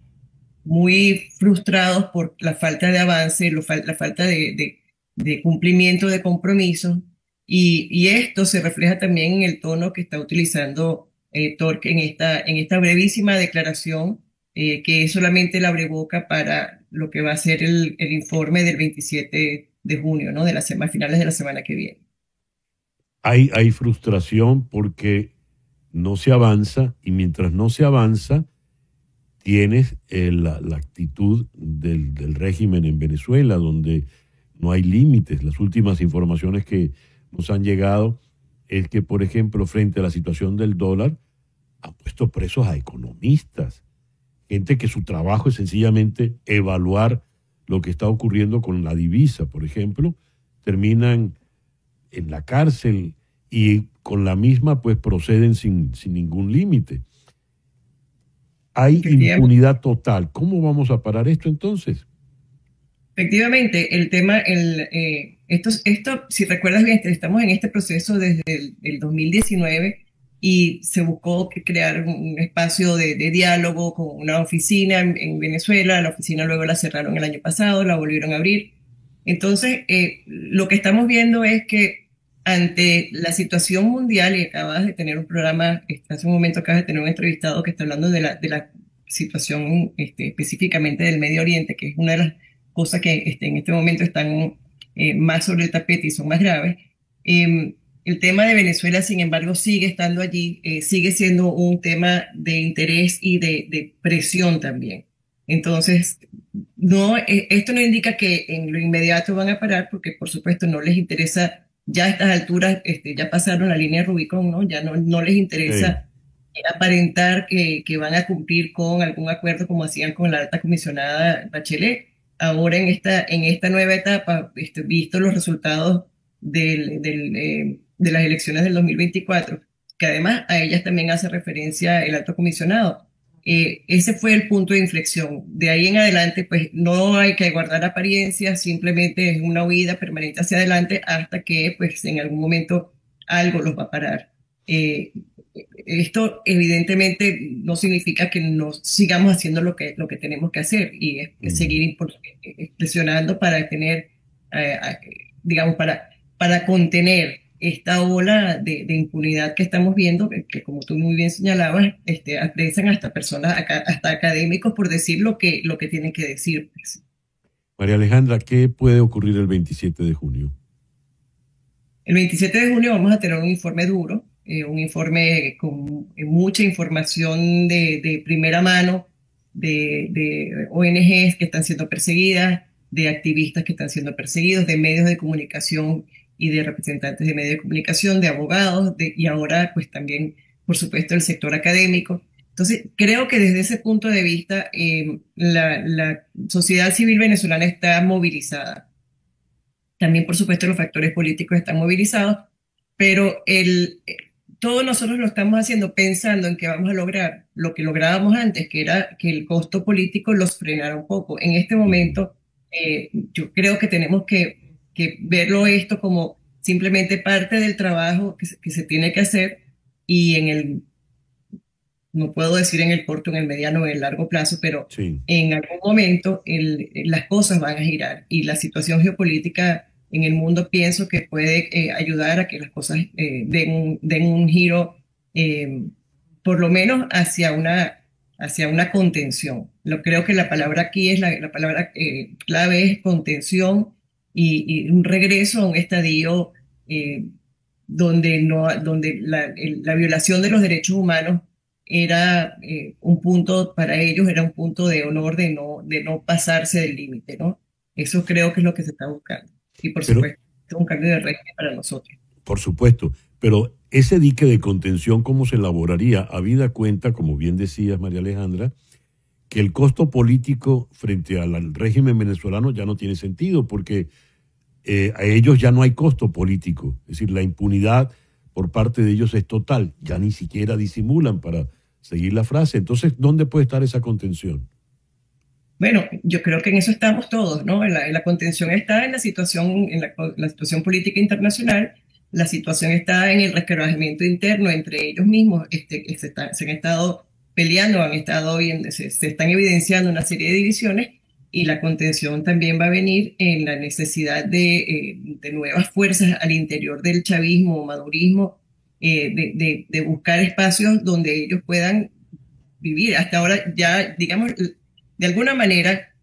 muy frustrados por la falta de avance, la falta de cumplimiento de compromisos, y esto se refleja también en el tono que está utilizando Tork en esta brevísima declaración, que es solamente la abreboca para lo que va a ser el informe del 27 de junio, ¿no? De finales de la semana que viene. Hay frustración porque no se avanza, y mientras no se avanza, tienes la actitud del régimen en Venezuela, donde no hay límites. Las últimas informaciones que nos han llegado es que, por ejemplo, frente a la situación del dólar, han puesto presos a economistas, gente que su trabajo es sencillamente evaluar lo que está ocurriendo con la divisa, por ejemplo, terminan en la cárcel y con la misma pues proceden sin ningún límite. Hay impunidad total. ¿Cómo vamos a parar esto entonces? Efectivamente, el tema, esto, si recuerdas bien, estamos en este proceso desde el 2019, y se buscó crear un espacio de diálogo con una oficina en Venezuela. La oficina luego la cerraron el año pasado, la volvieron a abrir. Entonces, lo que estamos viendo es que ante la situación mundial, y acabas de tener un programa, hace un momento acabas de tener un entrevistado que está hablando de la situación específicamente del Medio Oriente, que es una de las cosas que en este momento están más sobre el tapete y son más graves. El tema de Venezuela, sin embargo, sigue estando allí, sigue siendo un tema de interés y de presión también. Entonces, esto no indica que en lo inmediato van a parar, porque por supuesto no les interesa, ya a estas alturas ya pasaron la línea Rubicón, ¿no? Ya no les interesa aparentar que van a cumplir con algún acuerdo como hacían con la alta comisionada Bachelet. Ahora en esta nueva etapa, visto los resultados de las elecciones del 2024, que además a ellas también hace referencia el alto comisionado, ese fue el punto de inflexión. De ahí en adelante, pues no hay que guardar apariencias, simplemente es una huida permanente hacia adelante hasta que pues en algún momento algo los va a parar. Esto evidentemente no significa que no sigamos haciendo lo que tenemos que hacer, y es seguir presionando para tener, digamos, para contener esta ola de impunidad que estamos viendo, que como tú muy bien señalabas, apresan hasta personas, hasta académicos, por decir lo que tienen que decir. María Alejandra, ¿qué puede ocurrir el 27 de junio? El 27 de junio vamos a tener un informe duro, un informe con mucha información de primera mano, de ONGs que están siendo perseguidas, de activistas que están siendo perseguidos, de medios de comunicación y de representantes de medios de comunicación, de abogados, y ahora pues también, por supuesto, el sector académico. Entonces, creo que desde ese punto de vista, la sociedad civil venezolana está movilizada. También, por supuesto, los factores políticos están movilizados, pero todos nosotros lo estamos haciendo pensando en que vamos a lograr lo que lográbamos antes, que era que el costo político los frenara un poco. En este momento, yo creo que tenemos que verlo esto como simplemente parte del trabajo que se tiene que hacer, y no puedo decir en el corto, en el mediano o en el largo plazo, pero Sí. en algún momento las cosas van a girar, y la situación geopolítica en el mundo pienso que puede ayudar a que las cosas den un giro, por lo menos hacia una contención. Creo que la palabra aquí es la palabra clave es contención, y un regreso a un estadio donde la violación de los derechos humanos era un punto para ellos, era un punto de honor, de no pasarse del límite, ¿no? Eso creo que es lo que se está buscando. Y por Pero, supuesto, es un cambio de régimen para nosotros. por supuesto, pero ese dique de contención, ¿cómo se elaboraría? Habida cuenta, como bien decías, María Alejandra, que el costo político frente al régimen venezolano ya no tiene sentido, porque a ellos ya no hay costo político. Es decir, la impunidad por parte de ellos es total. Ya ni siquiera disimulan, para seguir la frase. Entonces, ¿dónde puede estar esa contención? Bueno, yo creo que en eso estamos todos, ¿no? La contención está en la situación, la situación política internacional. La situación está en el resquebrajamiento interno entre ellos mismos. Se han estado peleando, se están evidenciando una serie de divisiones, y la contención también va a venir en la necesidad de nuevas fuerzas al interior del chavismo o madurismo, de buscar espacios donde ellos puedan vivir. Hasta ahora ya, digamos, de alguna manera,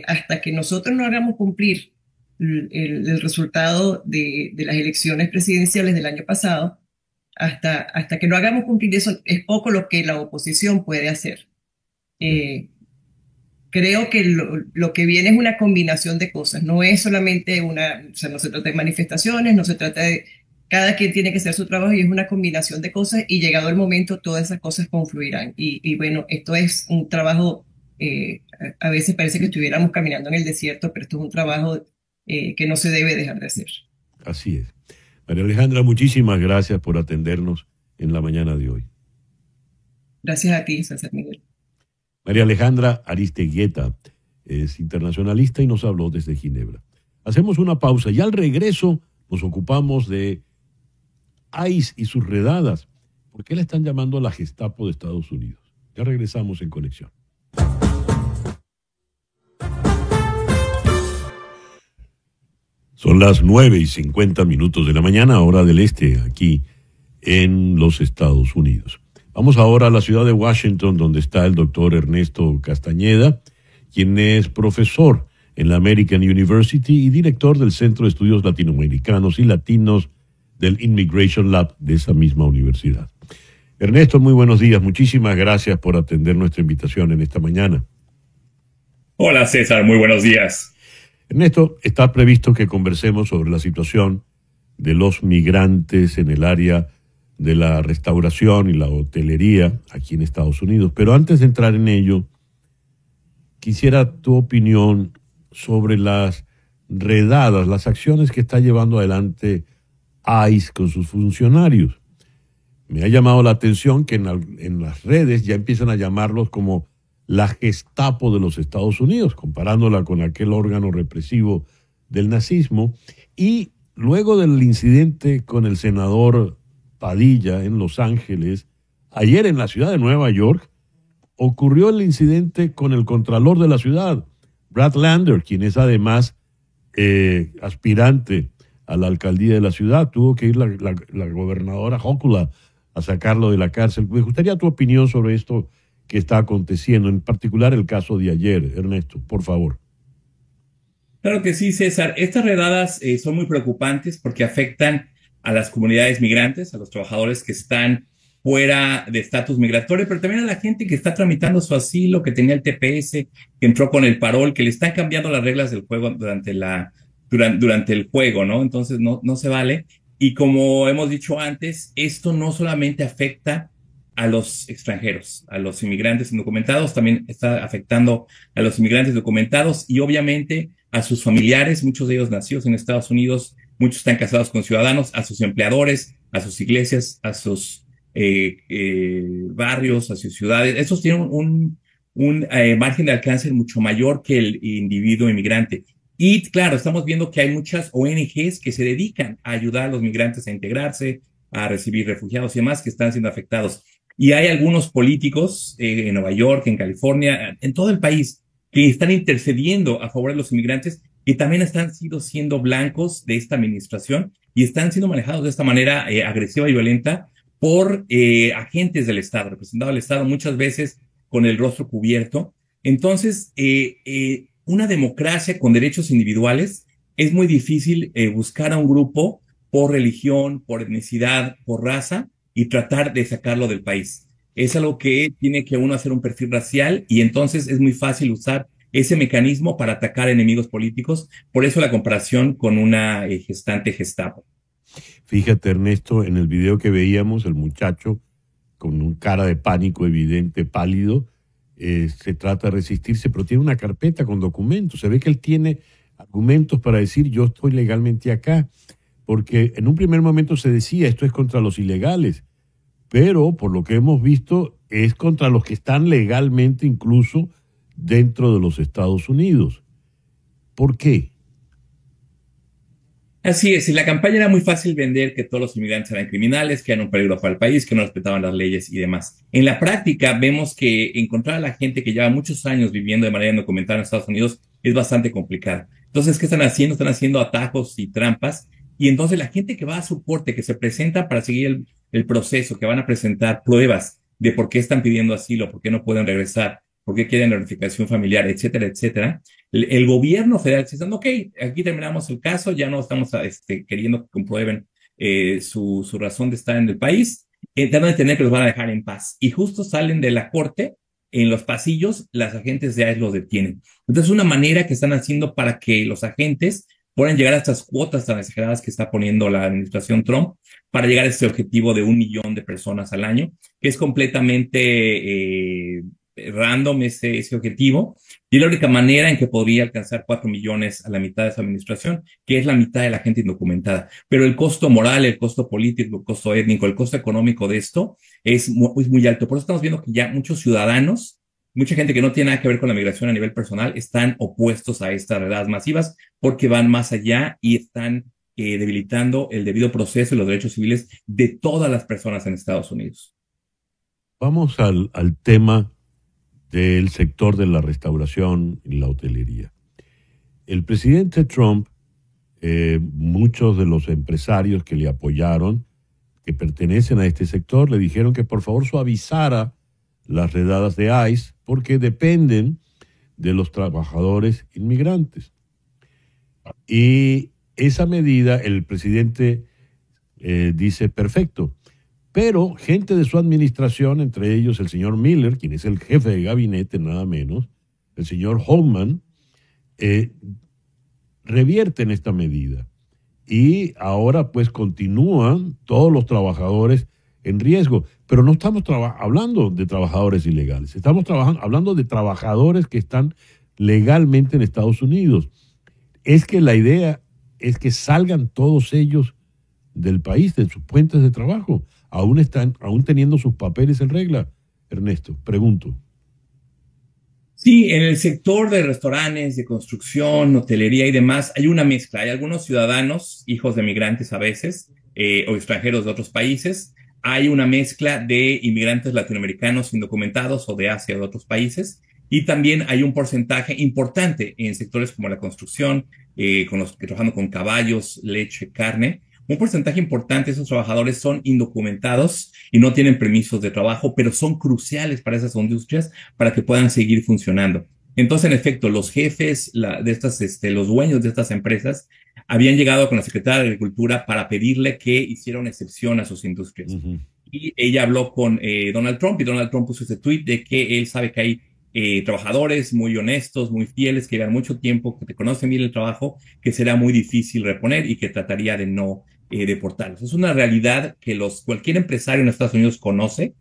hasta que nosotros no hagamos cumplir el resultado de las elecciones presidenciales del año pasado, hasta que no hagamos cumplir eso, es poco lo que la oposición puede hacer. Creo que lo que viene es una combinación de cosas, no es solamente o sea, no se trata de manifestaciones, no se trata de, cada quien tiene que hacer su trabajo, y es una combinación de cosas, y llegado el momento todas esas cosas confluirán. Y bueno, esto es un trabajo, a veces parece que estuviéramos caminando en el desierto, pero esto es un trabajo que no se debe dejar de hacer. Así es. María Alejandra, muchísimas gracias por atendernos en la mañana de hoy. Gracias a ti, César Miguel. María Alejandra Aristeguieta es internacionalista y nos habló desde Ginebra. Hacemos una pausa y al regreso nos ocupamos de ICE y sus redadas. ¿Por qué la están llamando a la Gestapo de Estados Unidos? Ya regresamos en Conexión. Son las 9:50 de la mañana, hora del este, aquí en los Estados Unidos. Vamos ahora a la ciudad de Washington, donde está el doctor Ernesto Castañeda, quien es profesor en la American University y director del Centro de Estudios Latinoamericanos y Latinos del Immigration Lab de esa misma universidad. Ernesto, muy buenos días. Muchísimas gracias por atender nuestra invitación en esta mañana. Hola César, muy buenos días. Ernesto, está previsto que conversemos sobre la situación de los migrantes en el área de la restauración y la hotelería aquí en Estados Unidos. Pero antes de entrar en ello, quisiera tu opinión sobre las redadas, las acciones que está llevando adelante ICE con sus funcionarios. Me ha llamado la atención que en las redes ya empiezan a llamarlos como la Gestapo de los Estados Unidos, comparándola con aquel órgano represivo del nazismo. Y luego del incidente con el senador Padilla en Los Ángeles, ayer en la ciudad de Nueva York, ocurrió el incidente con el contralor de la ciudad, Brad Lander, quien es además aspirante a la alcaldía de la ciudad. Tuvo que ir la gobernadora Hochula a sacarlo de la cárcel. Me gustaría tu opinión sobre esto que está aconteciendo, en particular el caso de ayer. Ernesto, por favor. Claro que sí, César. Estas redadas son muy preocupantes porque afectan a las comunidades migrantes, a los trabajadores que están fuera de estatus migratorio, pero también a la gente que está tramitando su asilo, que tenía el TPS, que entró con el parol, que le están cambiando las reglas del juego durante el juego, ¿no? Entonces no se vale. Y como hemos dicho antes, esto no solamente afecta a los extranjeros, a los inmigrantes indocumentados, también está afectando a los inmigrantes documentados y obviamente a sus familiares, muchos de ellos nacidos en Estados Unidos, muchos están casados con ciudadanos, a sus empleadores, a sus iglesias, a sus barrios, hacia ciudades. Esos tienen un margen de alcance mucho mayor que el individuo inmigrante. Y claro, estamos viendo que hay muchas ONGs que se dedican a ayudar a los migrantes a integrarse, a recibir refugiados y demás que están siendo afectados. Y hay algunos políticos en Nueva York, en California, en todo el país, que están intercediendo a favor de los inmigrantes y también están siendo blancos de esta administración y están siendo manejados de esta manera agresiva y violenta por agentes del Estado, representados del Estado muchas veces con el rostro cubierto. Entonces, una democracia con derechos individuales es muy difícil buscar a un grupo por religión, por etnicidad, por raza y tratar de sacarlo del país. Es algo que tiene que uno hacer un perfil racial y entonces es muy fácil usar ese mecanismo para atacar enemigos políticos. Por eso la comparación con una gestante Gestapo. Fíjate, Ernesto, en el video que veíamos, el muchacho con un cara de pánico evidente, pálido, se trata de resistirse, pero tiene una carpeta con documentos. Se ve que él tiene argumentos para decir yo estoy legalmente acá, porque en un primer momento se decía esto es contra los ilegales, pero por lo que hemos visto es contra los que están legalmente incluso dentro de los Estados Unidos. ¿Por qué? Así es, y la campaña era muy fácil vender que todos los inmigrantes eran criminales, que eran un peligro para el país, que no respetaban las leyes y demás. En la práctica vemos que encontrar a la gente que lleva muchos años viviendo de manera indocumentada en Estados Unidos es bastante complicado. Entonces, ¿qué están haciendo? Están haciendo atajos y trampas, y entonces la gente que va a su corte, que se presenta para seguir el proceso, que van a presentar pruebas de por qué están pidiendo asilo, por qué no pueden regresar, por qué quieren la reunificación familiar, etcétera, etcétera. El gobierno federal está diciendo, ok, aquí terminamos el caso, ya no estamos queriendo que comprueben su razón de estar en el país, dan a entender que los van a dejar en paz. Y justo salen de la corte, en los pasillos, las agentes de ICE los detienen. Entonces, es una manera que están haciendo para que los agentes puedan llegar a estas cuotas tan exageradas que está poniendo la administración Trump para llegar a este objetivo de 1 millón de personas al año, que es completamente random ese objetivo, y es la única manera en que podría alcanzar 4 millones a la mitad de esa administración, que es la mitad de la gente indocumentada. Pero el costo moral, el costo político, el costo étnico, el costo económico de esto es muy alto. Por eso estamos viendo que ya muchos ciudadanos, mucha gente que no tiene nada que ver con la migración a nivel personal, están opuestos a estas redadas masivas porque van más allá y están debilitando el debido proceso y los derechos civiles de todas las personas en Estados Unidos. Vamos al tema del sector de la restauración y la hotelería. El presidente Trump, muchos de los empresarios que le apoyaron, que pertenecen a este sector, le dijeron que por favor suavizara las redadas de ICE porque dependen de los trabajadores inmigrantes. Y esa medida, el presidente dice, perfecto. Pero gente de su administración, entre ellos el señor Miller, quien es el jefe de gabinete, nada menos, el señor Holman, revierten esta medida. Y ahora pues continúan todos los trabajadores en riesgo. Pero no estamos hablando de trabajadores ilegales, estamos hablando de trabajadores que están legalmente en Estados Unidos. Es que la idea es que salgan todos ellos del país, de sus puentes de trabajo. Aún teniendo sus papeles en regla, Ernesto, pregunto. Sí, en el sector de restaurantes, de construcción, hotelería y demás, hay una mezcla. Hay algunos ciudadanos, hijos de migrantes a veces, o extranjeros de otros países. Hay una mezcla de inmigrantes latinoamericanos indocumentados o de Asia o de otros países. Y también hay un porcentaje importante en sectores como la construcción, trabajando con caballos, leche, carne. Un porcentaje importante de esos trabajadores son indocumentados y no tienen permisos de trabajo, pero son cruciales para esas industrias para que puedan seguir funcionando. Entonces, en efecto, los jefes los dueños de estas empresas habían llegado con la secretaria de Agricultura para pedirle que hiciera una excepción a sus industrias. Uh-huh. Y ella habló con Donald Trump y Donald Trump puso ese tweet de que él sabe que hay trabajadores muy honestos, muy fieles, que llevan mucho tiempo, que te conocen bien el trabajo, que será muy difícil reponer y que trataría de no deportarlos. Es una realidad que cualquier empresario en Estados Unidos conoce,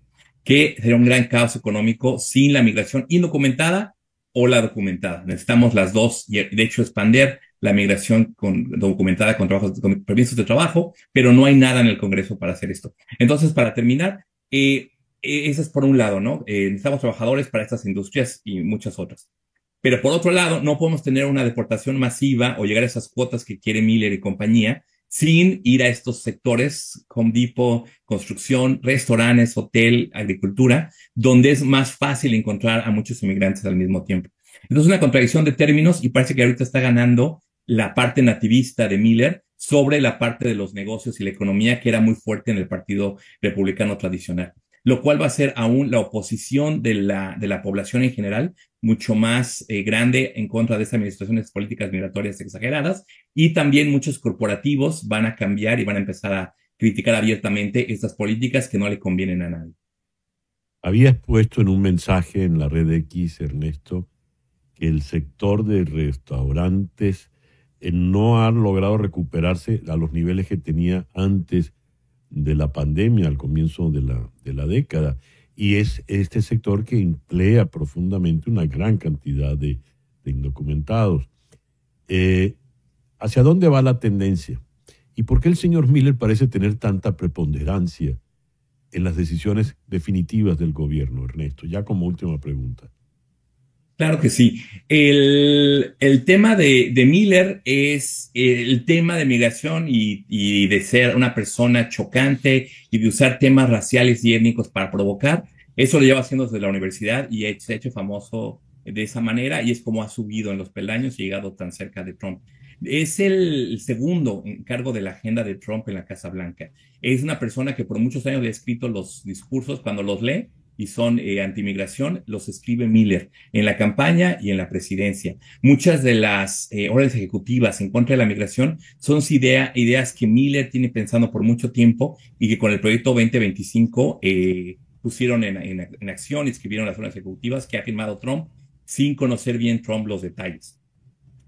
que sería un gran caos económico sin la migración indocumentada o la documentada. Necesitamos las dos, y de hecho expander la migración documentada con permisos de trabajo, pero no hay nada en el Congreso para hacer esto. Entonces, para terminar, Ese es por un lado, ¿no? Necesitamos trabajadores para estas industrias y muchas otras. Pero por otro lado, no podemos tener una deportación masiva o llegar a esas cuotas que quiere Miller y compañía sin ir a estos sectores, Home Depot, construcción, restaurantes, hotel, agricultura, donde es más fácil encontrar a muchos inmigrantes al mismo tiempo. Entonces, una contradicción de términos y parece que ahorita está ganando la parte nativista de Miller sobre la parte de los negocios y la economía que era muy fuerte en el Partido Republicano tradicional, lo cual va a ser aún la oposición de la población en general mucho más grande en contra de estas administraciones políticas migratorias exageradas, y también muchos corporativos van a cambiar y van a empezar a criticar abiertamente estas políticas que no le convienen a nadie. Habías puesto en un mensaje en la red X, Ernesto, que el sector de restaurantes no ha logrado recuperarse a los niveles que tenía antes de la pandemia, al comienzo de la década. Y es este sector que emplea profundamente una gran cantidad de indocumentados. ¿Hacia dónde va la tendencia? ¿Y por qué el señor Miller parece tener tanta preponderancia en las decisiones definitivas del gobierno, Ernesto? Ya como última pregunta. Claro que sí. El tema de Miller es el tema de migración y de ser una persona chocante y de usar temas raciales y étnicos para provocar. Eso lo lleva haciendo desde la universidad y se ha hecho famoso de esa manera, y es como ha subido en los peldaños y llegado tan cerca de Trump. Es el segundo en cargo de la agenda de Trump en la Casa Blanca. Es una persona que por muchos años le ha escrito los discursos, cuando los lee y son antimigración, los escribe Miller en la campaña y en la presidencia. Muchas de las órdenes ejecutivas en contra de la migración son ideas que Miller tiene pensando por mucho tiempo y que con el proyecto 2025 pusieron en acción y escribieron las órdenes ejecutivas que ha firmado Trump sin conocer bien Trump los detalles.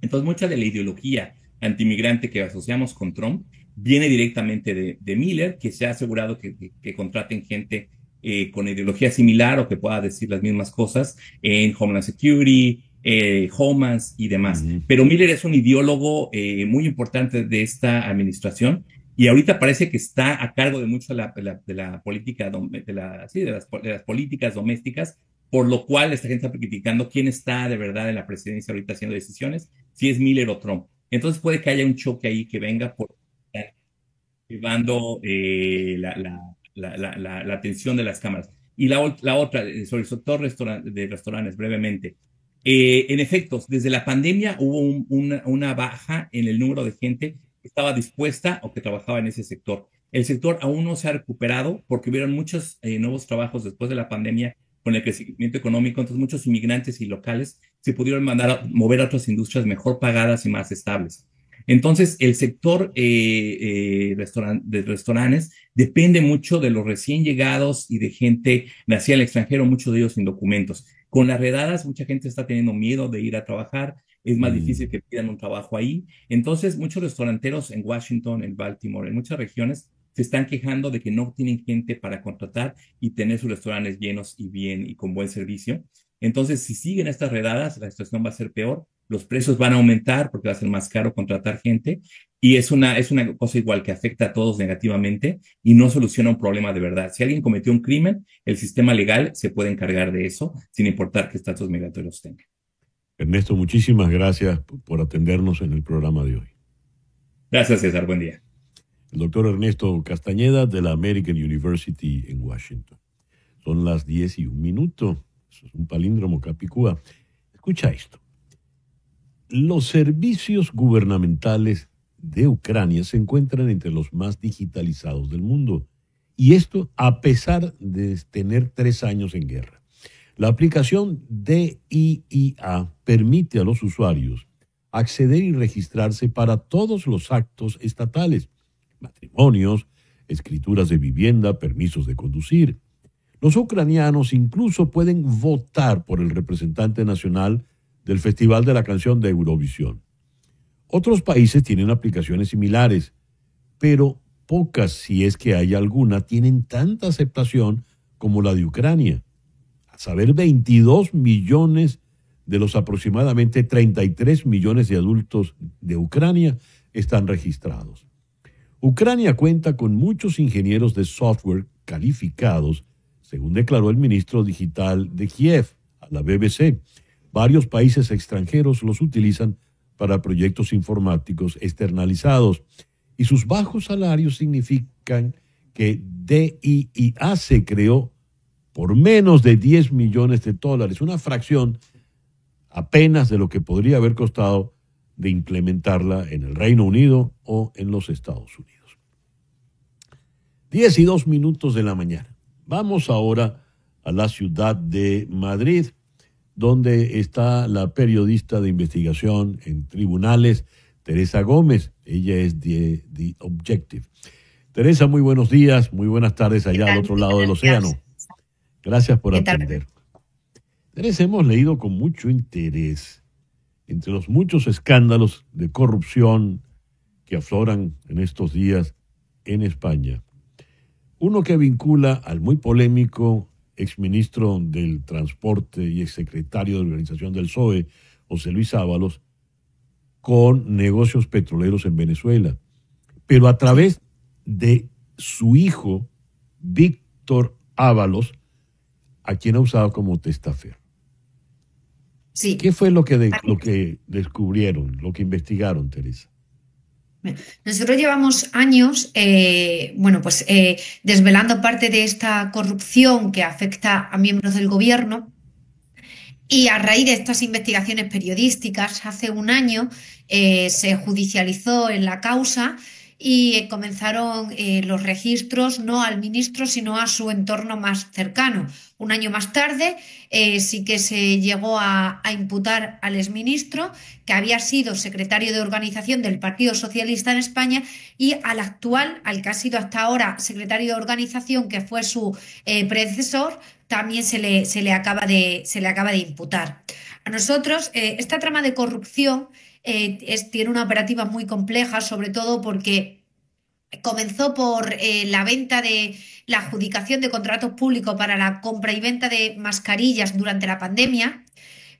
Entonces, mucha de la ideología antimigrante que asociamos con Trump viene directamente de Miller, que se ha asegurado que contraten gente con ideología similar o que pueda decir las mismas cosas en Homeland Security, Homans y demás. Pero Miller es un ideólogo muy importante de esta administración y ahorita parece que está a cargo de mucho de la política, de las políticas domésticas, por lo cual esta gente está criticando quién está de verdad en la presidencia ahorita haciendo decisiones, si es Miller o Trump. Entonces puede que haya un choque ahí que venga por llevando la atención de las cámaras. Y la otra, sobre el sector de restaurantes, brevemente. En efecto, desde la pandemia hubo una baja en el número de gente que estaba dispuesta o que trabajaba en ese sector. El sector aún no se ha recuperado porque hubieron muchos nuevos trabajos después de la pandemia con el crecimiento económico, entonces muchos inmigrantes y locales se pudieron mover a otras industrias mejor pagadas y más estables. Entonces, el sector de restaurantes depende mucho de los recién llegados y de gente nacida en el extranjero, muchos de ellos sin documentos. Con las redadas, mucha gente está teniendo miedo de ir a trabajar, es más difícil que pidan un trabajo ahí. Entonces, muchos restauranteros en Washington, en Baltimore, en muchas regiones, se están quejando de que no tienen gente para contratar y tener sus restaurantes llenos y bien y con buen servicio. Entonces, si siguen estas redadas, la situación va a ser peor, los precios van a aumentar porque va a ser más caro contratar gente, y es una cosa igual que afecta a todos negativamente y no soluciona un problema de verdad. Si alguien cometió un crimen, el sistema legal se puede encargar de eso, sin importar qué estatus migratorios tenga. Ernesto, muchísimas gracias por atendernos en el programa de hoy. Gracias, César. Buen día. El doctor Ernesto Castañeda de la American University en Washington. Son las 10:01. Eso es un palíndromo capicúa. Escucha esto. Los servicios gubernamentales de Ucrania se encuentran entre los más digitalizados del mundo. Y esto a pesar de tener 3 años en guerra. La aplicación DIIA permite a los usuarios acceder y registrarse para todos los actos estatales, matrimonios, escrituras de vivienda, permisos de conducir. Los ucranianos incluso pueden votar por el representante nacional del Festival de la Canción de Eurovisión. Otros países tienen aplicaciones similares, pero pocas, si es que hay alguna, tienen tanta aceptación como la de Ucrania. A saber, 22 millones de los aproximadamente 33 millones de adultos de Ucrania están registrados. Ucrania cuenta con muchos ingenieros de software calificados según declaró el ministro digital de Kiev a la BBC. Varios países extranjeros los utilizan para proyectos informáticos externalizados y sus bajos salarios significan que DIIA se creó por menos de 10 millones de dólares, una fracción apenas de lo que podría haber costado de implementarla en el Reino Unido o en los Estados Unidos. 10:02 de la mañana. Vamos ahora a la ciudad de Madrid, donde está la periodista de investigación en tribunales, Teresa Gómez. Ella es de The Objective. Teresa, muy buenos días, muy buenas tardes allá al otro lado del océano. Gracias por atender. Teresa, hemos leído con mucho interés, entre los muchos escándalos de corrupción que afloran en estos días en España, uno que vincula al muy polémico exministro del Transporte y exsecretario de Organización del PSOE, José Luis Ábalos, con negocios petroleros en Venezuela, pero a través de su hijo, Víctor Ábalos, a quien ha usado como testaferro. Sí. ¿Qué fue lo que descubrieron, lo que investigaron, Teresa? Nosotros llevamos años, desvelando parte de esta corrupción que afecta a miembros del gobierno, y a raíz de estas investigaciones periodísticas, hace un año se judicializó en la causa y comenzaron los registros no al ministro, sino a su entorno más cercano. Un año más tarde sí que se llegó a imputar al exministro, que había sido secretario de organización del Partido Socialista en España, y al actual, al que ha sido hasta ahora secretario de organización, que fue su predecesor, también se le acaba de imputar. A nosotros, esta trama de corrupción tiene una operativa muy compleja, sobre todo porque comenzó por la adjudicación de contratos públicos para la compra y venta de mascarillas durante la pandemia.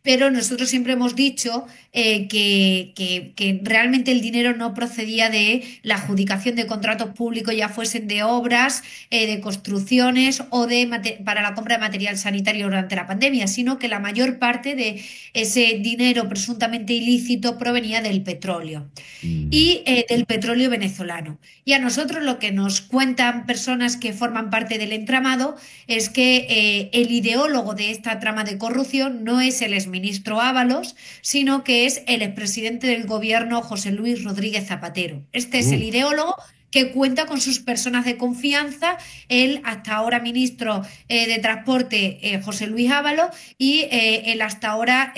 Pero nosotros siempre hemos dicho que realmente el dinero no procedía de la adjudicación de contratos públicos, ya fuesen de obras, de construcciones o para la compra de material sanitario durante la pandemia, sino que la mayor parte de ese dinero presuntamente ilícito provenía del petróleo y del petróleo venezolano. Y a nosotros lo que nos cuentan personas que forman parte del entramado es que el ideólogo de esta trama de corrupción no es el exministro Ábalos, sino que es el expresidente del gobierno, José Luis Rodríguez Zapatero. Este es el ideólogo que cuenta con sus personas de confianza, el hasta ahora ministro de Transporte, José Luis Ábalos, y el hasta ahora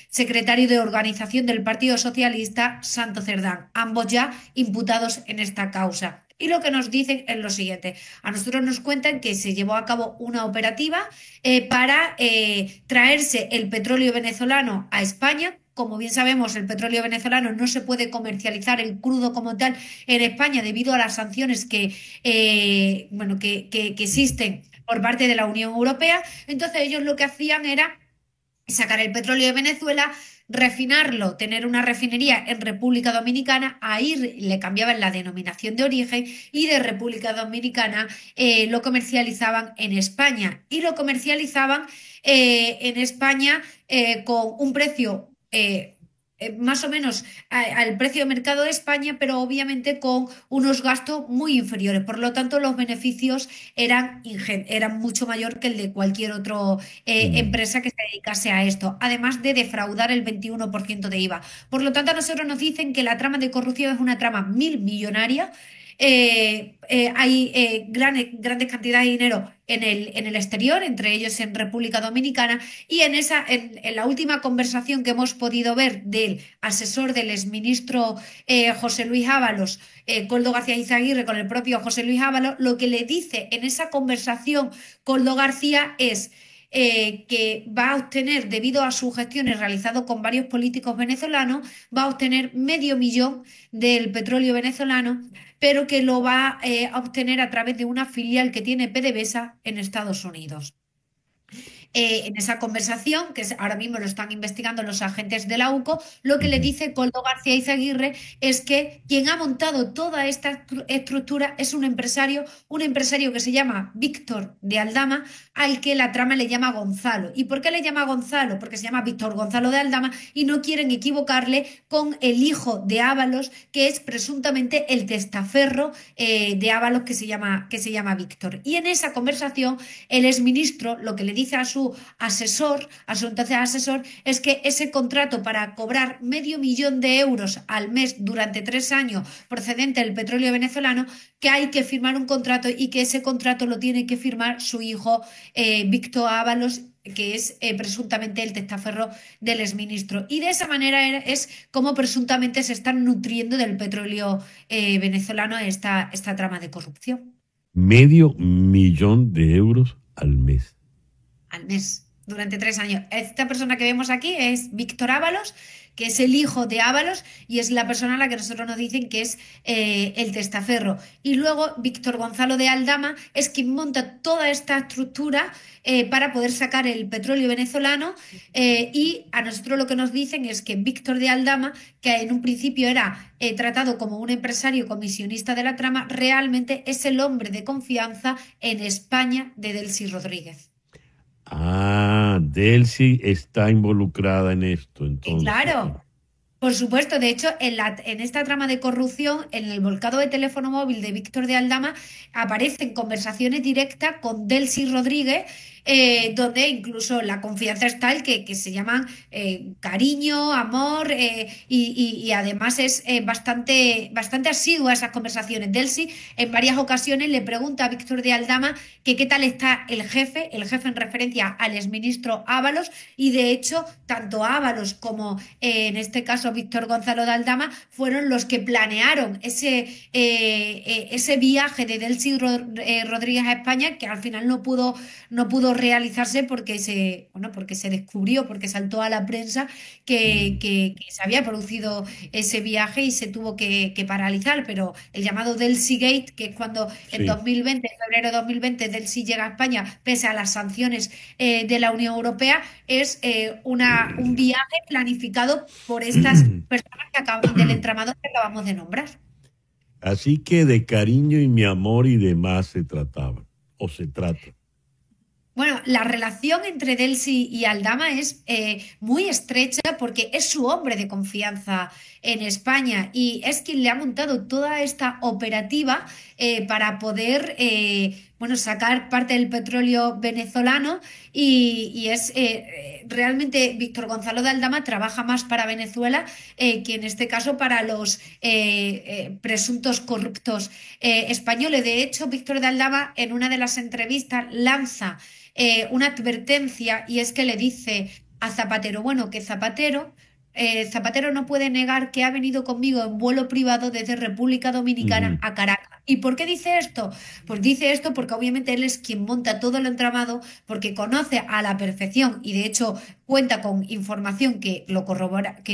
secretario de Organización del Partido Socialista, Santos Cerdán, ambos ya imputados en esta causa. Y lo que nos dicen es lo siguiente: a nosotros nos cuentan que se llevó a cabo una operativa para traerse el petróleo venezolano a España. Como bien sabemos, el petróleo venezolano no se puede comercializar el crudo como tal en España debido a las sanciones que existen por parte de la Unión Europea. Entonces ellos lo que hacían era sacar el petróleo de Venezuela, refinarlo, tener una refinería en República Dominicana, ahí le cambiaban la denominación de origen, y de República Dominicana lo comercializaban en España. Y lo comercializaban en España con un precio más o menos al precio de mercado de España, pero obviamente con unos gastos muy inferiores. Por lo tanto, los beneficios eran mucho mayor que el de cualquier otra empresa que se dedicase a esto, además de defraudar el 21% de IVA. Por lo tanto, a nosotros nos dicen que la trama de corrupción es una trama millonaria. Hay grandes cantidades de dinero en el exterior, entre ellos en República Dominicana, y en la última conversación que hemos podido ver del asesor del exministro José Luis Ábalos, Koldo García Izaguirre, con el propio José Luis Ábalos, lo que le dice en esa conversación Koldo García es que va a obtener, debido a sus gestiones realizadas con varios políticos venezolanos, va a obtener 500.000 del petróleo venezolano, pero que lo va a obtener a través de una filial que tiene PDVSA en Estados Unidos. en esa conversación, que ahora mismo lo están investigando los agentes de la UCO, lo que le dice Koldo García Izaguirre es que quien ha montado toda esta estructura es un empresario que se llama Víctor de Aldama, al que la trama le llama Gonzalo. ¿Y por qué le llama Gonzalo? Porque se llama Víctor Gonzalo de Aldama y no quieren equivocarle con el hijo de Ábalos, que es presuntamente el testaferro de Ábalos que se llama Víctor. Y en esa conversación, el exministro lo que le dice a su asesor, a su entonces asesor, es que ese contrato para cobrar €500.000 al mes durante 3 años procedente del petróleo venezolano, que hay que firmar un contrato y que ese contrato lo tiene que firmar su hijo Víctor Ábalos, que es presuntamente el testaferro del exministro. Y de esa manera es como presuntamente se están nutriendo del petróleo venezolano esta trama de corrupción. €500.000 al mes. Al mes, durante 3 años. Esta persona que vemos aquí es Víctor Ábalos, que es el hijo de Ábalos y es la persona a la que nosotros nos dicen que es el testaferro. Y luego Víctor Gonzalo de Aldama es quien monta toda esta estructura para poder sacar el petróleo venezolano y a nosotros lo que nos dicen es que Víctor de Aldama, que en un principio era tratado como un empresario comisionista de la trama, realmente es el hombre de confianza en España de Delcy Rodríguez. Ah, Delcy está involucrada en esto, entonces. Claro, por supuesto. De hecho, en esta trama de corrupción, en el volcado de teléfono móvil de Víctor de Aldama, aparecen conversaciones directas con Delcy Rodríguez, donde incluso la confianza es tal que se llaman cariño, amor, y además es bastante asidua a esas conversaciones. Delcy en varias ocasiones le pregunta a Víctor de Aldama que qué tal está el jefe en referencia al exministro Ábalos, y de hecho tanto Ábalos como en este caso Víctor Gonzalo de Aldama fueron los que planearon ese viaje de Delcy Rodríguez a España, que al final no pudo realizarse porque se descubrió, porque saltó a la prensa que se había producido ese viaje y se tuvo que paralizar. Pero el llamado Delcy Gate, que es cuando en 2020, en febrero de 2020, Delcy llega a España pese a las sanciones de la Unión Europea, es un viaje planificado por estas personas del entramado que acabamos de nombrar. Así que de cariño y mi amor y demás se trataba, o se trata. Bueno, la relación entre Delcy y Aldama es muy estrecha porque es su hombre de confianza en España y es quien le ha montado toda esta operativa para poder sacar parte del petróleo venezolano y es realmente Víctor Gonzalo de Aldama trabaja más para Venezuela que en este caso para los presuntos corruptos españoles. De hecho, Víctor de Aldama en una de las entrevistas lanza una advertencia y es que le dice a Zapatero, que Zapatero no puede negar que ha venido conmigo en vuelo privado desde República Dominicana a Caracas. ¿Y por qué dice esto? Pues dice esto porque obviamente él es quien monta todo el entramado, porque conoce a la perfección y de hecho cuenta con información que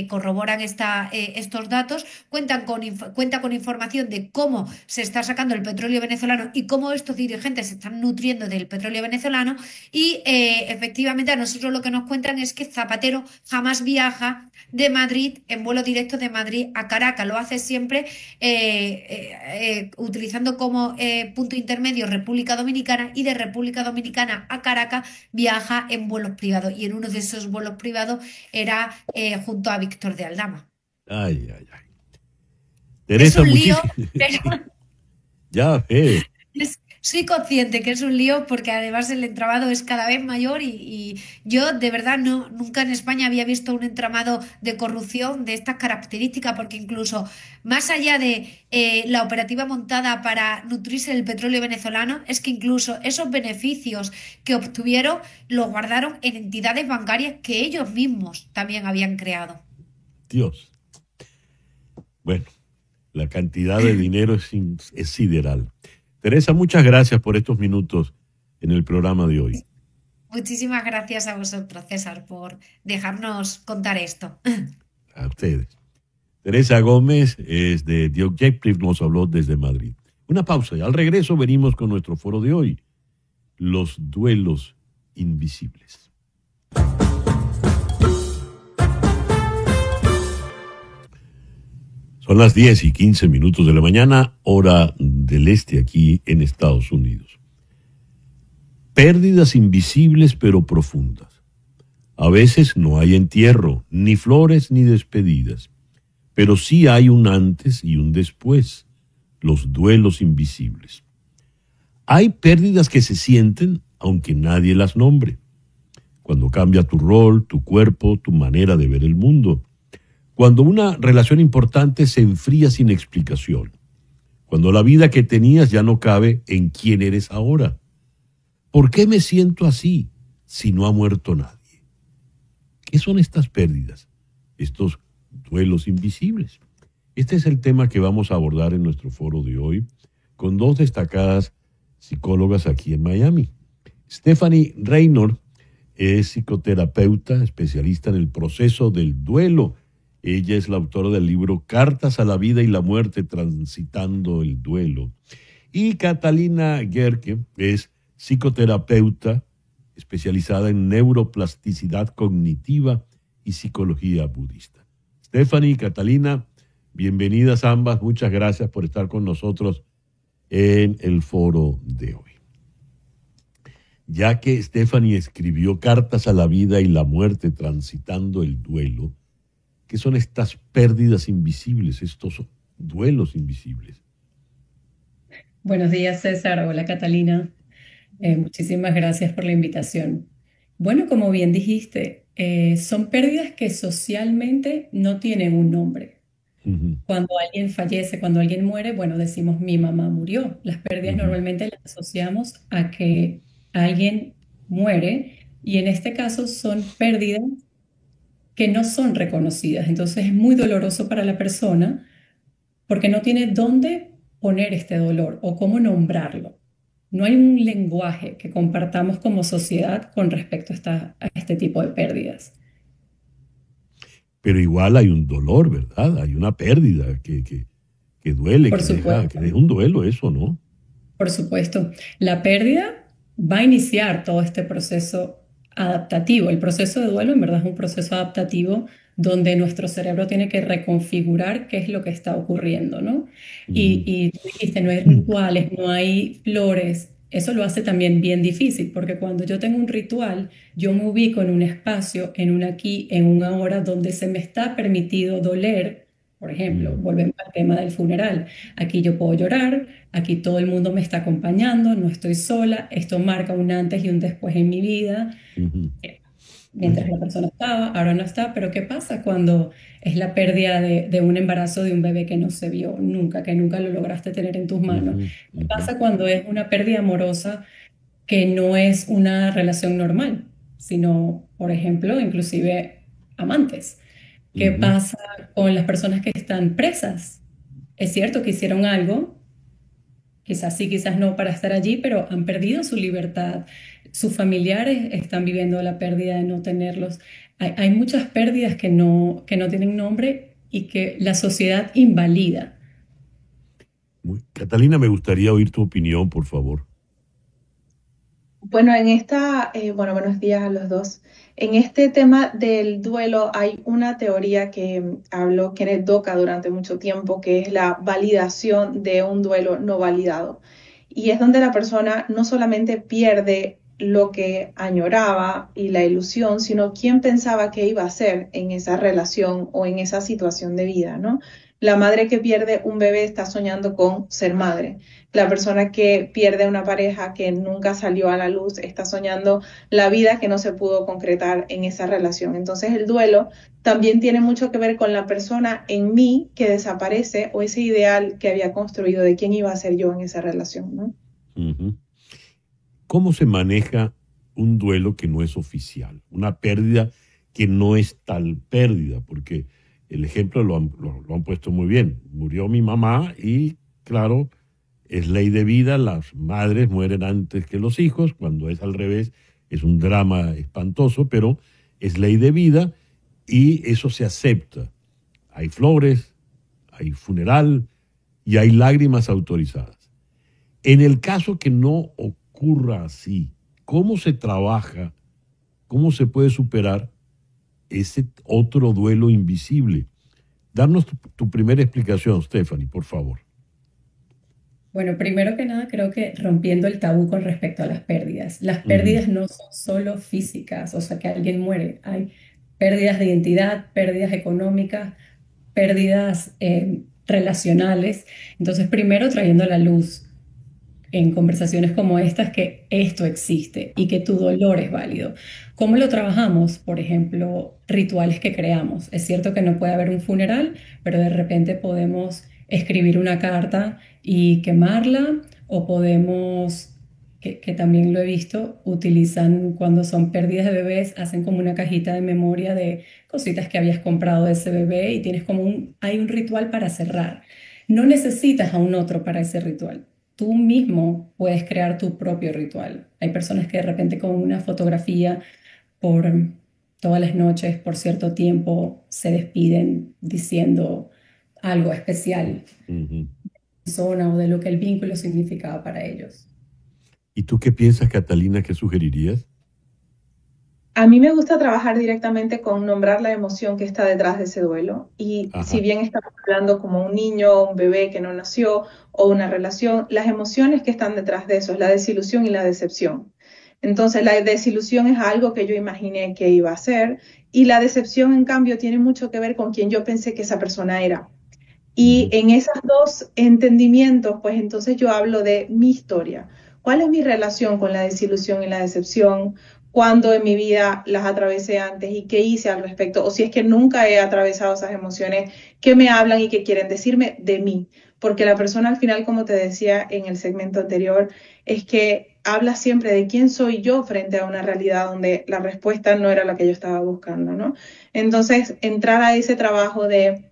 corroboran estos datos, cuenta con información de cómo se está sacando el petróleo venezolano y cómo estos dirigentes se están nutriendo del petróleo venezolano y efectivamente a nosotros lo que nos cuentan es que Zapatero jamás viaja de Madrid en vuelo directo de Madrid a Caracas, lo hace siempre utilizando como punto intermedio República Dominicana y de República Dominicana a Caracas viaja en vuelos privados y en uno de esos vuelos privados era junto a Víctor de Aldama. Ay. Teresa, es un lío, pero... Ya, Soy consciente que es un lío porque además el entramado es cada vez mayor y yo de verdad nunca en España había visto un entramado de corrupción de estas características porque incluso más allá de la operativa montada para nutrirse del petróleo venezolano es que incluso esos beneficios que obtuvieron los guardaron en entidades bancarias que ellos mismos también habían creado. Dios. Bueno, la cantidad de dinero es sideral. Teresa, muchas gracias por estos minutos en el programa de hoy. Muchísimas gracias a vosotros, César, por dejarnos contar esto. A ustedes. Teresa Gómez es de The Objective, nos habló desde Madrid. Una pausa y al regreso venimos con nuestro foro de hoy, los duelos invisibles. Son las 10:15 de la mañana, hora del este aquí en Estados Unidos. Pérdidas invisibles pero profundas. A veces no hay entierro, ni flores ni despedidas, pero sí hay un antes y un después, los duelos invisibles. Hay pérdidas que se sienten aunque nadie las nombre. Cuando cambia tu rol, tu cuerpo, tu manera de ver el mundo. Cuando una relación importante se enfría sin explicación. Cuando la vida que tenías ya no cabe en quién eres ahora. ¿Por qué me siento así si no ha muerto nadie? ¿Qué son estas pérdidas? Estos duelos invisibles. Este es el tema que vamos a abordar en nuestro foro de hoy con dos destacadas psicólogas aquí en Miami. Stephanie Raynor es psicoterapeuta, especialista en el proceso del duelo. Ella es la autora del libro Cartas a la vida y la muerte, transitando el duelo. Y Catalina Gerke es psicoterapeuta especializada en neuroplasticidad cognitiva y psicología budista. Stephanie y Catalina, bienvenidas ambas. Muchas gracias por estar con nosotros en el foro de hoy. Ya que Stephanie escribió Cartas a la vida y la muerte, transitando el duelo, ¿qué son estas pérdidas invisibles, estos duelos invisibles? Buenos días, César. Hola, Catalina. Muchísimas gracias por la invitación. Bueno, como bien dijiste, son pérdidas que socialmente no tienen un nombre. Cuando alguien fallece, cuando alguien muere, bueno, decimos mi mamá murió. Las pérdidas normalmente las asociamos a que alguien muere y en este caso son pérdidas que no son reconocidas. Entonces es muy doloroso para la persona porque no tiene dónde poner este dolor o cómo nombrarlo. No hay un lenguaje que compartamos como sociedad con respecto a este tipo de pérdidas. Pero igual hay un dolor, ¿verdad? Hay una pérdida que duele, Por supuesto. que deja un duelo, eso, ¿no? Por supuesto. La pérdida va a iniciar todo este proceso adaptativo. El proceso de duelo en verdad es un proceso adaptativo donde nuestro cerebro tiene que reconfigurar qué es lo que está ocurriendo, ¿no? Y tú dijiste, no hay rituales, no hay flores. Eso lo hace también bien difícil, porque cuando yo tengo un ritual, yo me ubico en un espacio, en un aquí, en un ahora, donde se me está permitido doler. Por ejemplo, volvemos al tema del funeral. Aquí yo puedo llorar, aquí todo el mundo me está acompañando, no estoy sola, esto marca un antes y un después en mi vida. Mientras la persona estaba, ahora no está, pero ¿qué pasa cuando es la pérdida de un embarazo de un bebé que no se vio nunca, que nunca lo lograste tener en tus manos? ¿Qué pasa cuando es una pérdida amorosa que no es una relación normal, sino, por ejemplo, inclusive amantes? ¿Qué pasa con las personas que están presas? Es cierto que hicieron algo, quizás sí, quizás no, para estar allí, pero han perdido su libertad. Sus familiares están viviendo la pérdida de no tenerlos. Hay muchas pérdidas que no tienen nombre y que la sociedad invalida. Catalina, me gustaría oír tu opinión, por favor. Bueno, buenos días a los dos. En este tema del duelo hay una teoría que habló Kenneth Doka durante mucho tiempo, que es la validación de un duelo no validado. Y es donde la persona no solamente pierde lo que añoraba y la ilusión, sino quién pensaba que iba a ser en esa relación o en esa situación de vida, ¿no? La madre que pierde un bebé está soñando con ser madre. La persona que pierde una pareja que nunca salió a la luz está soñando la vida que no se pudo concretar en esa relación. Entonces el duelo también tiene mucho que ver con la persona en mí que desaparece o ese ideal que había construido de quién iba a ser yo en esa relación, ¿no? ¿Cómo se maneja un duelo que no es oficial? Una pérdida que no es tal pérdida, porque el ejemplo lo han puesto muy bien. Murió mi mamá y, claro, es ley de vida, las madres mueren antes que los hijos. Cuando es al revés es un drama espantoso, pero es ley de vida y eso se acepta. Hay flores, hay funeral y hay lágrimas autorizadas. En el caso que no ocurra así, ¿cómo se trabaja? ¿Cómo se puede superar ese otro duelo invisible? Darnos tu primera explicación, Stephanie, por favor. Bueno, primero que nada, creo que rompiendo el tabú con respecto a las pérdidas. Las pérdidas no son solo físicas, o sea, que alguien muere. Hay pérdidas de identidad, pérdidas económicas, pérdidas relacionales. Entonces, primero trayendo a la luz en conversaciones como estas que esto existe y que tu dolor es válido. ¿Cómo lo trabajamos? Por ejemplo, rituales que creamos. Es cierto que no puede haber un funeral, pero de repente podemos escribir una carta y quemarla, o podemos, que también lo he visto, utilizan cuando son pérdidas de bebés, hacen como una cajita de memoria de cositas que habías comprado de ese bebé y tienes como hay un ritual para cerrar. No necesitas a un otro para ese ritual. Tú mismo puedes crear tu propio ritual. Hay personas que de repente con una fotografía por todas las noches, por cierto tiempo, se despiden diciendo algo especial de la persona o de lo que el vínculo significaba para ellos. ¿Y tú qué piensas, Catalina? ¿Qué sugerirías? A mí me gusta trabajar directamente con nombrar la emoción que está detrás de ese duelo. Y si bien estamos hablando como un niño, un bebé que no nació o una relación, las emociones que están detrás de eso es la desilusión y la decepción. Entonces, la desilusión es algo que yo imaginé que iba a ser, y la decepción, en cambio, tiene mucho que ver con quien yo pensé que esa persona era. Y en esos dos entendimientos, pues entonces yo hablo de mi historia. ¿Cuál es mi relación con la desilusión y la decepción? ¿Cuándo en mi vida las atravesé antes y qué hice al respecto? O si es que nunca he atravesado esas emociones, ¿qué me hablan y qué quieren decirme de mí? Porque la persona al final, como te decía en el segmento anterior, es que habla siempre de quién soy yo frente a una realidad donde la respuesta no era la que yo estaba buscando, ¿no? Entonces, entrar a ese trabajo de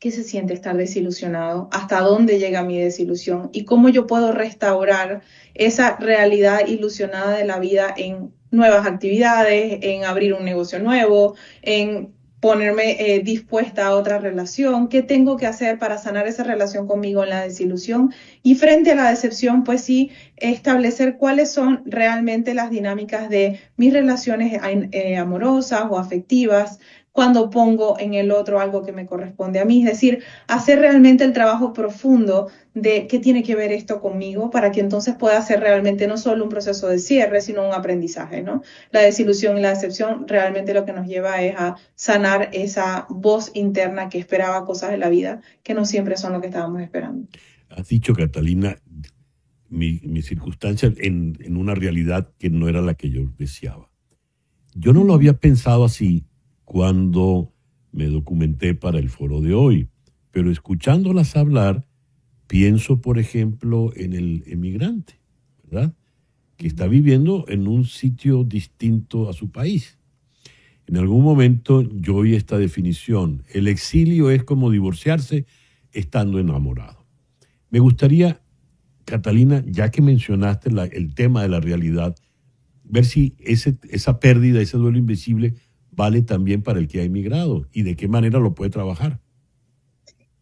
¿qué se siente estar desilusionado? ¿Hasta dónde llega mi desilusión? ¿Y cómo yo puedo restaurar esa realidad ilusionada de la vida en nuevas actividades, en abrir un negocio nuevo, en ponerme dispuesta a otra relación? ¿Qué tengo que hacer para sanar esa relación conmigo en la desilusión? Y frente a la decepción, pues sí, establecer cuáles son realmente las dinámicas de mis relaciones amorosas o afectivas, cuando pongo en el otro algo que me corresponde a mí. Es decir, hacer realmente el trabajo profundo de qué tiene que ver esto conmigo, para que entonces pueda ser realmente no solo un proceso de cierre, sino un aprendizaje, ¿no? La desilusión y la decepción realmente lo que nos lleva es a sanar esa voz interna que esperaba cosas de la vida que no siempre son lo que estábamos esperando. Has dicho, Catalina, mi circunstancia en una realidad que no era la que yo deseaba. Yo no lo había pensado así cuando me documenté para el foro de hoy, pero escuchándolas hablar, pienso, por ejemplo, en el emigrante, ¿verdad? Que está viviendo en un sitio distinto a su país. En algún momento yo oí esta definición: el exilio es como divorciarse estando enamorado. Me gustaría, Catalina, ya que mencionaste el tema de la realidad, ver si esa pérdida, ese duelo invisible, vale también para el que ha emigrado y de qué manera lo puede trabajar.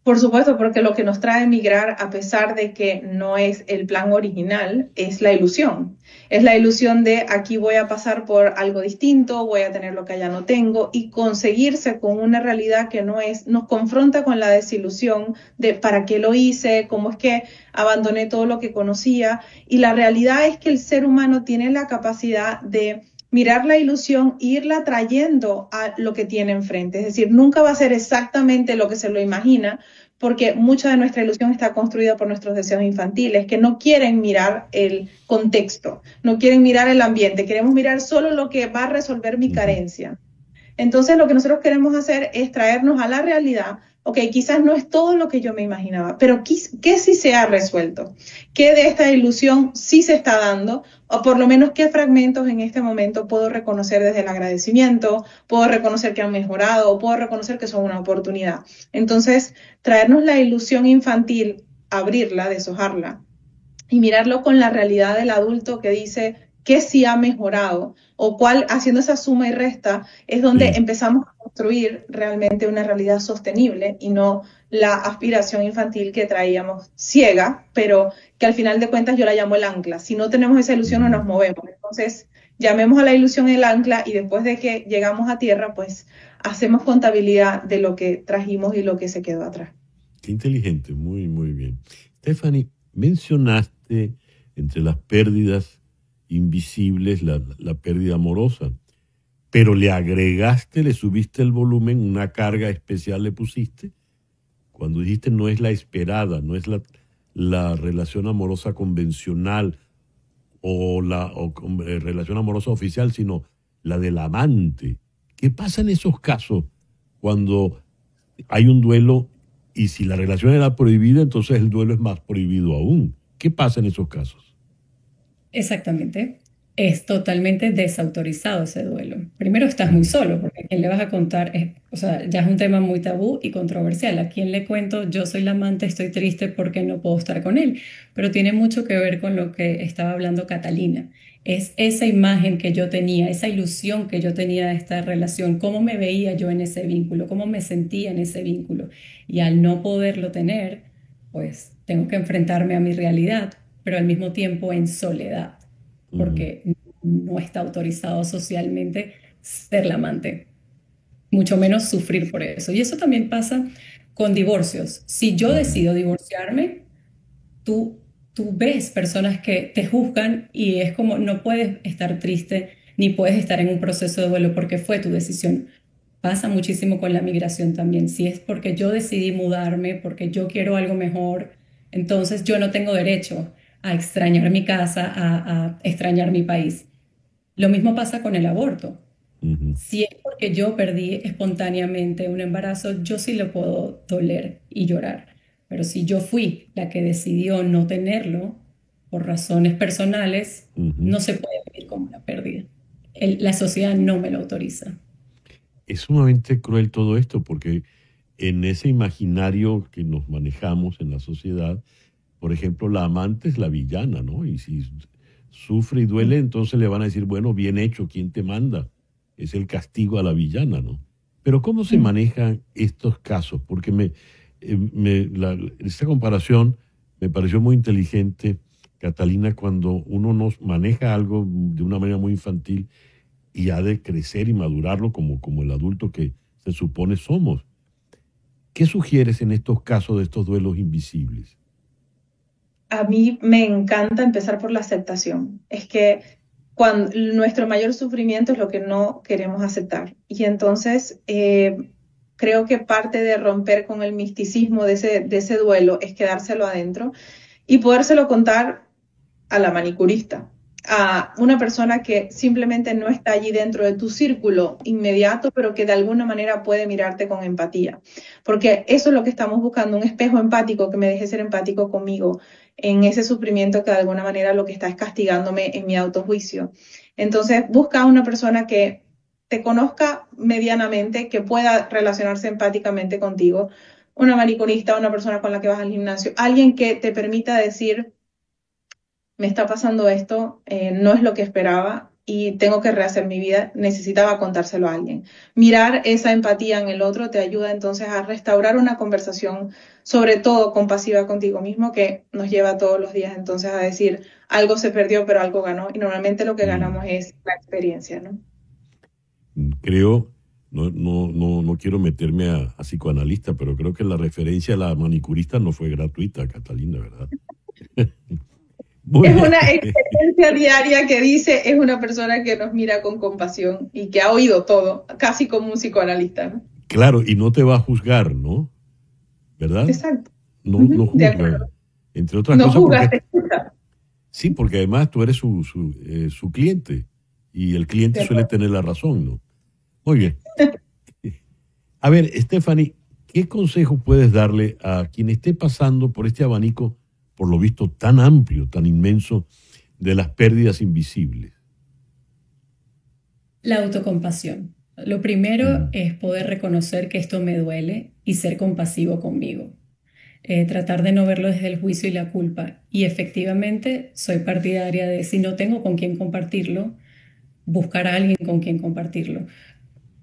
Por supuesto, porque lo que nos trae emigrar, a pesar de que no es el plan original, es la ilusión. Es la ilusión de aquí voy a pasar por algo distinto, voy a tener lo que allá no tengo, y conseguirse con una realidad que no es, nos confronta con la desilusión de para qué lo hice, cómo es que abandoné todo lo que conocía. Y la realidad es que el ser humano tiene la capacidad de mirar la ilusión e irla trayendo a lo que tiene enfrente. Es decir, nunca va a ser exactamente lo que se lo imagina, porque mucha de nuestra ilusión está construida por nuestros deseos infantiles, que no quieren mirar el contexto, no quieren mirar el ambiente, queremos mirar solo lo que va a resolver mi carencia. Entonces, lo que nosotros queremos hacer es traernos a la realidad. Ok, quizás no es todo lo que yo me imaginaba, pero ¿qué sí se ha resuelto? ¿Qué de esta ilusión sí se está dando? O por lo menos, ¿qué fragmentos en este momento puedo reconocer desde el agradecimiento? ¿Puedo reconocer que han mejorado? ¿O puedo reconocer que son una oportunidad? Entonces, traernos la ilusión infantil, abrirla, deshojarla y mirarlo con la realidad del adulto que dice qué sí ha mejorado, o cuál, haciendo esa suma y resta, es donde empezamos a construir realmente una realidad sostenible y no la aspiración infantil que traíamos ciega, pero que al final de cuentas yo la llamo el ancla. Si no tenemos esa ilusión no nos movemos. Entonces, llamemos a la ilusión el ancla, y después de que llegamos a tierra, pues hacemos contabilidad de lo que trajimos y lo que se quedó atrás. Qué inteligente, muy, muy bien. Stephanie, mencionaste entre las pérdidas invisibles la pérdida amorosa, pero le agregaste, le subiste el volumen, una carga especial le pusiste. Cuando dijiste no es la esperada, no es la relación amorosa convencional o relación amorosa oficial, sino la del amante. ¿Qué pasa en esos casos cuando hay un duelo y si la relación era prohibida, entonces el duelo es más prohibido aún? ¿Qué pasa en esos casos? Exactamente. Es totalmente desautorizado ese duelo. Primero estás muy solo, porque a quién le vas a contar, o sea, ya es un tema muy tabú y controversial. ¿A quién le cuento? Yo soy la amante, estoy triste porque no puedo estar con él. Pero tiene mucho que ver con lo que estaba hablando Catalina. Es esa imagen que yo tenía, esa ilusión que yo tenía de esta relación, cómo me veía yo en ese vínculo, cómo me sentía en ese vínculo. Y al no poderlo tener, pues tengo que enfrentarme a mi realidad, pero al mismo tiempo en soledad, porque no está autorizado socialmente ser la amante, mucho menos sufrir por eso. Y eso también pasa con divorcios. Si yo decido divorciarme, tú ves personas que te juzgan y es como no puedes estar triste ni puedes estar en un proceso de duelo porque fue tu decisión. Pasa muchísimo con la migración también. Si es porque yo decidí mudarme, porque yo quiero algo mejor, entonces yo no tengo derecho a extrañar mi casa, a extrañar mi país. Lo mismo pasa con el aborto. Si es porque yo perdí espontáneamente un embarazo, yo sí lo puedo doler y llorar. Pero si yo fui la que decidió no tenerlo por razones personales, no se puede vivir como una pérdida. La sociedad no me lo autoriza. Es sumamente cruel todo esto porque en ese imaginario que nos manejamos en la sociedad, por ejemplo, la amante es la villana, ¿no? Y si sufre y duele, entonces le van a decir, bueno, bien hecho, ¿quién te manda? Es el castigo a la villana, ¿no? Pero ¿cómo se manejan estos casos? Porque esta comparación me pareció muy inteligente, Catalina, cuando uno nos maneja algo de una manera muy infantil y ha de crecer y madurarlo como el adulto que se supone somos. ¿Qué sugieres en estos casos de estos duelos invisibles? A mí me encanta empezar por la aceptación. Es que nuestro mayor sufrimiento es lo que no queremos aceptar. Y entonces creo que parte de romper con el misticismo de ese duelo es quedárselo adentro y podérselo contar a la manicurista, a una persona que simplemente no está allí dentro de tu círculo inmediato, pero que de alguna manera puede mirarte con empatía. Porque eso es lo que estamos buscando, un espejo empático que me deje ser empático conmigo en ese sufrimiento que de alguna manera lo que está es castigándome en mi autojuicio. Entonces, busca a una persona que te conozca medianamente, que pueda relacionarse empáticamente contigo, una manicurista, una persona con la que vas al gimnasio, alguien que te permita decir, me está pasando esto, no es lo que esperaba y tengo que rehacer mi vida, necesitaba contárselo a alguien. Mirar esa empatía en el otro te ayuda entonces a restaurar una conversación, sobre todo compasiva contigo mismo, que nos lleva todos los días entonces a decir, algo se perdió, pero algo ganó, y normalmente lo que ganamos es la experiencia, ¿no? Creo, no quiero meterme a psicoanalista, pero creo que la referencia a la manicurista no fue gratuita, Catalina, ¿verdad? Es una experiencia diaria que dice, es una persona que nos mira con compasión y que ha oído todo, casi como un psicoanalista, ¿no? Claro, y no te va a juzgar, ¿no? ¿Verdad? Exacto. No juzga. Entre otras cosas. Juzga, te escucha. Sí, porque además tú eres su cliente y el cliente suele tener la razón, ¿no? Muy bien. A ver, Stephanie, ¿qué consejo puedes darle a quien esté pasando por este abanico, por lo visto tan amplio, tan inmenso, de las pérdidas invisibles? La autocompasión. Lo primero es poder reconocer que esto me duele y ser compasivo conmigo. Tratar de no verlo desde el juicio y la culpa. Y efectivamente soy partidaria de, si no tengo con quién compartirlo, buscar a alguien con quien compartirlo.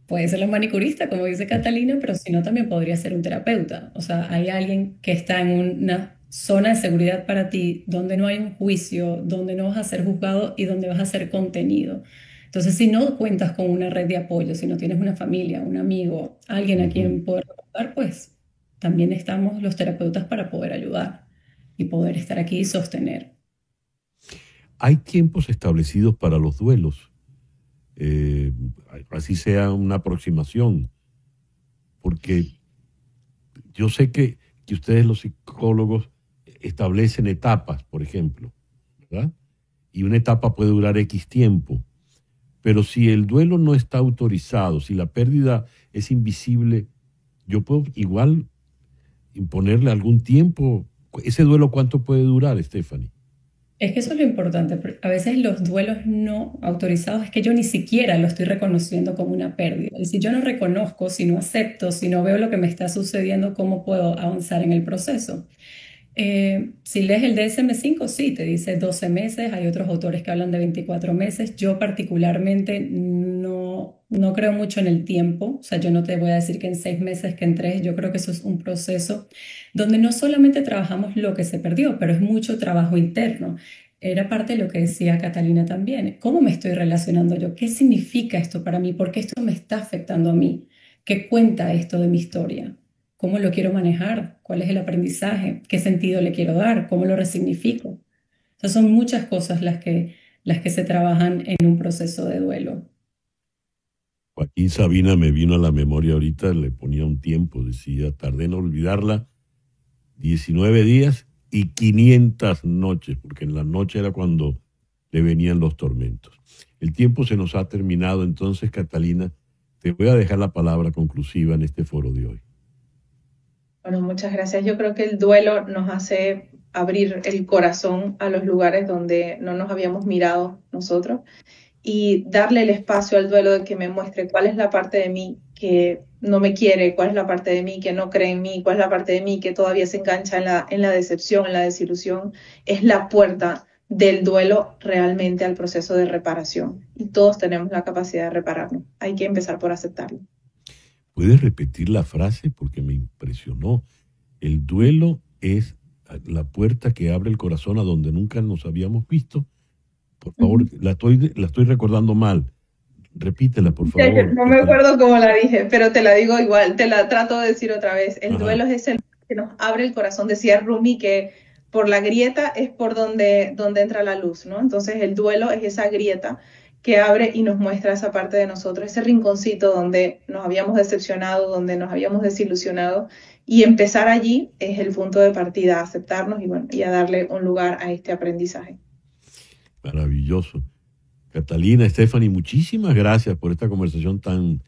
Puede ser la manicurista, como dice Catalina, pero si no, también podría ser un terapeuta. O sea, hay alguien que está en una zona de seguridad para ti, donde no hay un juicio, donde no vas a ser juzgado y donde vas a ser contenido. Entonces, si no cuentas con una red de apoyo, si no tienes una familia, un amigo, alguien a quien poder contar, pues también estamos los terapeutas para poder ayudar y poder estar aquí y sostener. Hay tiempos establecidos para los duelos, así sea una aproximación, porque yo sé que ustedes los psicólogos establecen etapas, por ejemplo, ¿verdad? Y una etapa puede durar X tiempo, pero si el duelo no está autorizado, si la pérdida es invisible, yo puedo igual imponerle algún tiempo. ¿Ese duelo cuánto puede durar, Stephanie? Es que eso es lo importante. A veces los duelos no autorizados es que yo ni siquiera lo estoy reconociendo como una pérdida. Y si yo no reconozco, si no acepto, si no veo lo que me está sucediendo, ¿cómo puedo avanzar en el proceso? Si lees el DSM-5, sí, te dice 12 meses, hay otros autores que hablan de 24 meses. Yo particularmente no creo mucho en el tiempo, o sea, yo no te voy a decir que en 6 meses, que en 3, yo creo que eso es un proceso donde no solamente trabajamos lo que se perdió, pero es mucho trabajo interno. Era parte de lo que decía Catalina también. ¿Cómo me estoy relacionando yo? ¿Qué significa esto para mí? ¿Por qué esto me está afectando a mí? ¿Qué cuenta esto de mi historia? ¿Cómo lo quiero manejar? ¿Cuál es el aprendizaje? ¿Qué sentido le quiero dar? ¿Cómo lo resignifico? O sea, son muchas cosas las que se trabajan en un proceso de duelo. Joaquín Sabina me vino a la memoria ahorita, le ponía un tiempo, decía, tardé en olvidarla 19 días y 500 noches, porque en la noche era cuando le venían los tormentos. El tiempo se nos ha terminado, entonces, Catalina, te voy a dejar la palabra conclusiva en este foro de hoy. Bueno, muchas gracias. Yo creo que el duelo nos hace abrir el corazón a los lugares donde no nos habíamos mirado nosotros y darle el espacio al duelo de que me muestre cuál es la parte de mí que no me quiere, cuál es la parte de mí que no cree en mí, cuál es la parte de mí que todavía se engancha en la decepción, en la desilusión. Es la puerta del duelo realmente al proceso de reparación. Y todos tenemos la capacidad de repararnos. Hay que empezar por aceptarlo. ¿Puedes repetir la frase? Porque me impresionó. El duelo es la puerta que abre el corazón a donde nunca nos habíamos visto. Por favor, la estoy recordando mal. Repítela, por favor. No me acuerdo cómo la dije, pero te la digo igual, te la trato de decir otra vez. El duelo es el que nos abre el corazón. Decía Rumi que por la grieta es por donde entra la luz, ¿no? Entonces el duelo es esa grieta que abre y nos muestra esa parte de nosotros, ese rinconcito donde nos habíamos decepcionado, donde nos habíamos desilusionado, y empezar allí es el punto de partida, a aceptarnos y a darle un lugar a este aprendizaje. Maravilloso. Catalina, Stephanie, muchísimas gracias por esta conversación tan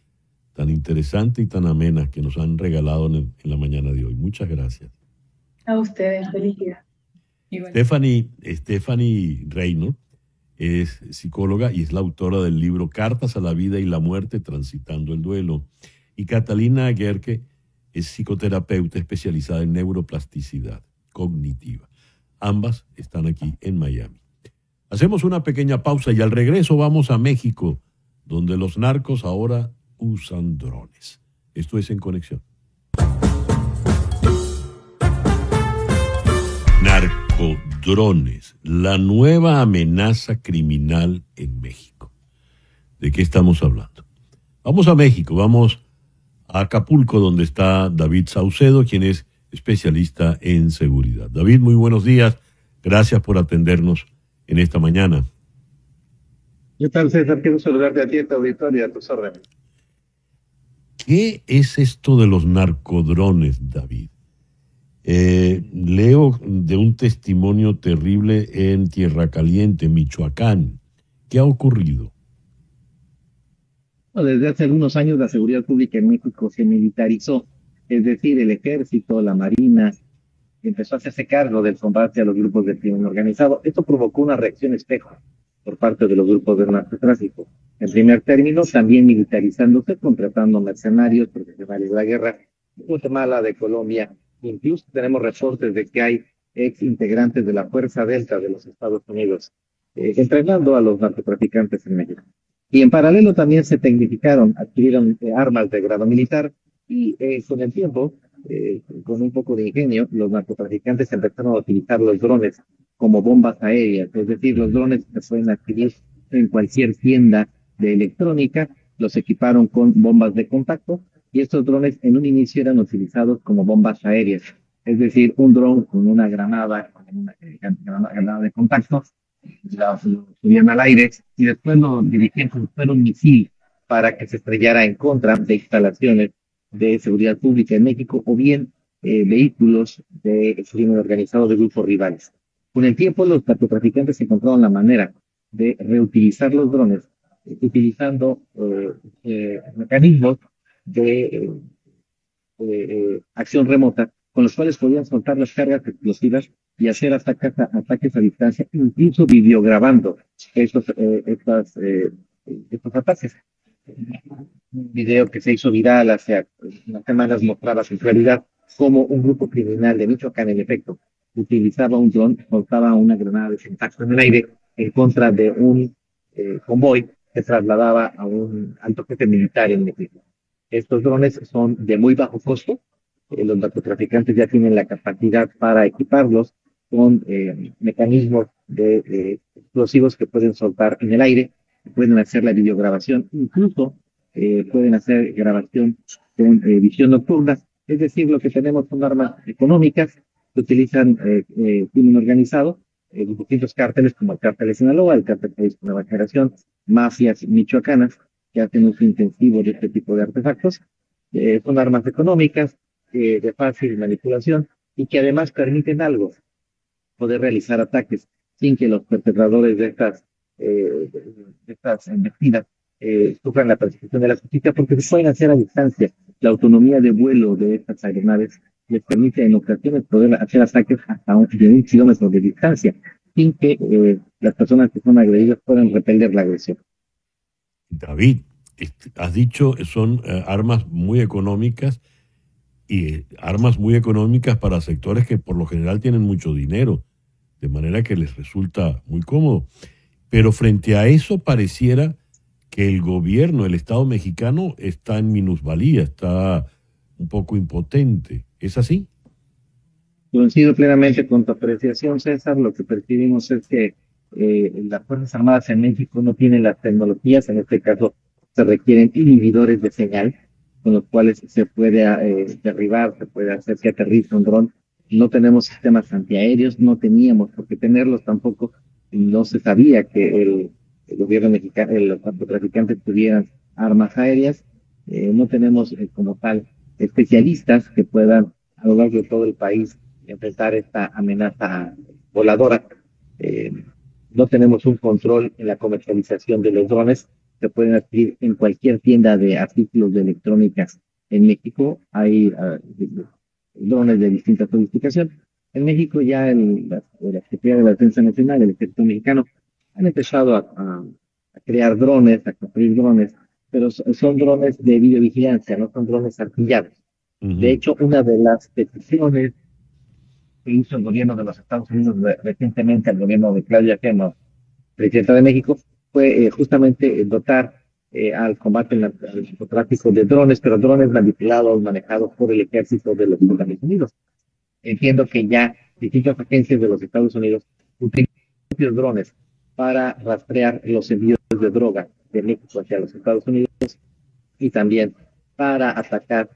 interesante y tan amena que nos han regalado en la mañana de hoy. Muchas gracias. A ustedes, feliz día. Stephanie Reynolds es psicóloga y es la autora del libro Cartas a la vida y la muerte, transitando el duelo. Y Catalina Gerke es psicoterapeuta especializada en neuroplasticidad cognitiva. Ambas están aquí en Miami. Hacemos una pequeña pausa y al regreso vamos a México, donde los narcos ahora usan drones. Esto es En Conexión. Narcodrones, la nueva amenaza criminal en México. ¿De qué estamos hablando? Vamos a México, vamos a Acapulco, donde está David Saucedo, quien es especialista en seguridad. David, muy buenos días. Gracias por atendernos en esta mañana. ¿Qué tal, César? Quiero saludarte a ti, a tu auditorio y a tus órdenes. ¿Qué es esto de los narcodrones, David? Leo de un testimonio terrible en Tierra Caliente, Michoacán. ¿Qué ha ocurrido? Desde hace algunos años la seguridad pública en México se militarizó, es decir, el ejército, la marina, empezó a hacerse cargo del combate a los grupos de crimen organizado. Esto provocó una reacción espejo por parte de los grupos del narcotráfico. En primer término, también militarizándose, contratando mercenarios, profesionales de la guerra, de Guatemala, de Colombia. Incluso tenemos reportes de que hay ex integrantes de la Fuerza Delta de los Estados Unidos entrenando a los narcotraficantes en México. Y en paralelo también se tecnificaron, adquirieron armas de grado militar y con el tiempo, con un poco de ingenio, los narcotraficantes empezaron a utilizar los drones como bombas aéreas, es decir, los drones se pueden adquirir en cualquier tienda de electrónica, los equiparon con bombas de contacto y estos drones en un inicio eran utilizados como bombas aéreas, es decir, un dron con una granada, granada de contacto, la subían al aire y después lo dirigían como si fuera un misil para que se estrellara en contra de instalaciones de seguridad pública en México o bien vehículos de crimen organizado de grupos rivales. Con el tiempo, los narcotraficantes encontraron la manera de reutilizar los drones utilizando mecanismos de acción remota con los cuales podían soltar las cargas explosivas y hacer ataques a distancia, incluso videograbando estos ataques. Un video que se hizo viral hace unas semanas mostraba con claridad cómo un grupo criminal de Michoacán, en efecto, utilizaba un dron, soltaba una granada de contacto en el aire en contra de un convoy que trasladaba a un alto jefe militar en México. Estos drones son de muy bajo costo. Los narcotraficantes ya tienen la capacidad para equiparlos con mecanismos de explosivos que pueden soltar en el aire, pueden hacer la videograbación, incluso pueden hacer grabación con visión nocturna. Es decir, lo que tenemos son armas económicas que utilizan crimen organizado, distintos cárteles como el cártel de Sinaloa, el cártel de Nueva Generación, mafias michoacanas que hacen uso intensivo de este tipo de artefactos. Son armas económicas de fácil manipulación y que además permiten algo, poder realizar ataques sin que los perpetradores de estas embestidas sufran la persecución de la justicia, porque se pueden hacer a distancia. La autonomía de vuelo de estas aeronaves les permite en ocasiones poder hacer ataques hasta 1 kilómetro de distancia, sin que las personas que son agredidas puedan repeler la agresión. David, has dicho son armas muy económicas y armas muy económicas para sectores que por lo general tienen mucho dinero, de manera que les resulta muy cómodo. Pero frente a eso pareciera que el gobierno, el Estado mexicano, está en minusvalía, está un poco impotente. ¿Es así? Coincido plenamente con tu apreciación, César. Lo que percibimos es que las Fuerzas Armadas en México no tienen las tecnologías, en este caso se requieren inhibidores de señal, con los cuales se puede derribar, se puede hacer que aterrice un dron. No tenemos sistemas antiaéreos, no teníamos por qué tenerlos tampoco. No se sabía que el gobierno mexicano, los narcotraficantes tuvieran armas aéreas. No tenemos como tal especialistas que puedan a lo largo de todo el país enfrentar esta amenaza voladora. No tenemos un control en la comercialización de los drones. Se pueden adquirir en cualquier tienda de artículos de electrónica en México. Hay drones de distinta sofisticación. En México ya la Secretaría de la Defensa Nacional, el Ejército Mexicano, han empezado a crear drones, a construir drones, pero son drones de videovigilancia, no son drones artillados. De hecho, una de las peticiones que hizo el gobierno de los Estados Unidos recientemente al gobierno de Claudia Sheinbaum, presidenta de México, fue justamente dotar al combate al narcotráfico de drones, pero drones manipulados, manejados por el ejército de los Estados Unidos. Entiendo que ya distintas agencias de los Estados Unidos utilizan drones para rastrear los envíos de droga de México hacia los Estados Unidos y también para atacar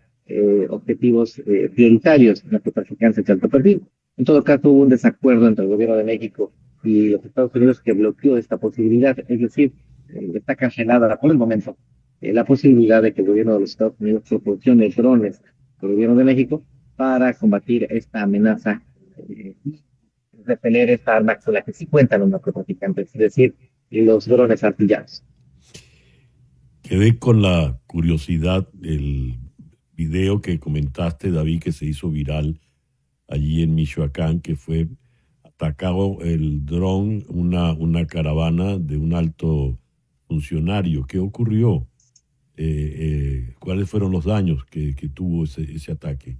objetivos prioritarios narcotraficantes de alto perfil. En todo caso, hubo un desacuerdo entre el gobierno de México y los Estados Unidos que bloqueó esta posibilidad, es decir, está cancelada por el momento la posibilidad de que el gobierno de los Estados Unidos proporcione drones al gobierno de México para combatir esta amenaza, repeler esta arma con la que sí cuentan los narcotraficantes, es decir, los drones artillados. Quedé con la curiosidad del video que comentaste, David, que se hizo viral allí en Michoacán, que fue atacado el dron, una caravana de un alto funcionario. ¿Qué ocurrió? ¿Cuáles fueron los daños que tuvo ese ataque?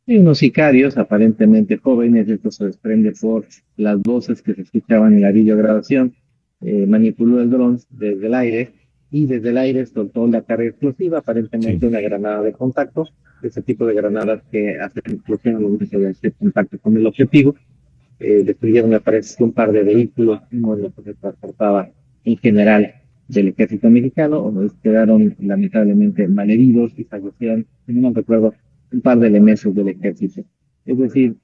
Y unos sicarios, aparentemente jóvenes, esto se desprende por las voces que se escuchaban en la videograbación, manipuló el dron desde el aire y desde el aire soltó la carga explosiva, aparentemente una granada de contacto, ese tipo de granadas que hacen explosión al momento de hacer contacto con el objetivo. Destruyeron, me parece, un par de vehículos, uno de los que se transportaba en general del ejército mexicano, donde quedaron lamentablemente malheridos y fallecieron, si no me recuerdo, un par de elementos del ejército. Es decir,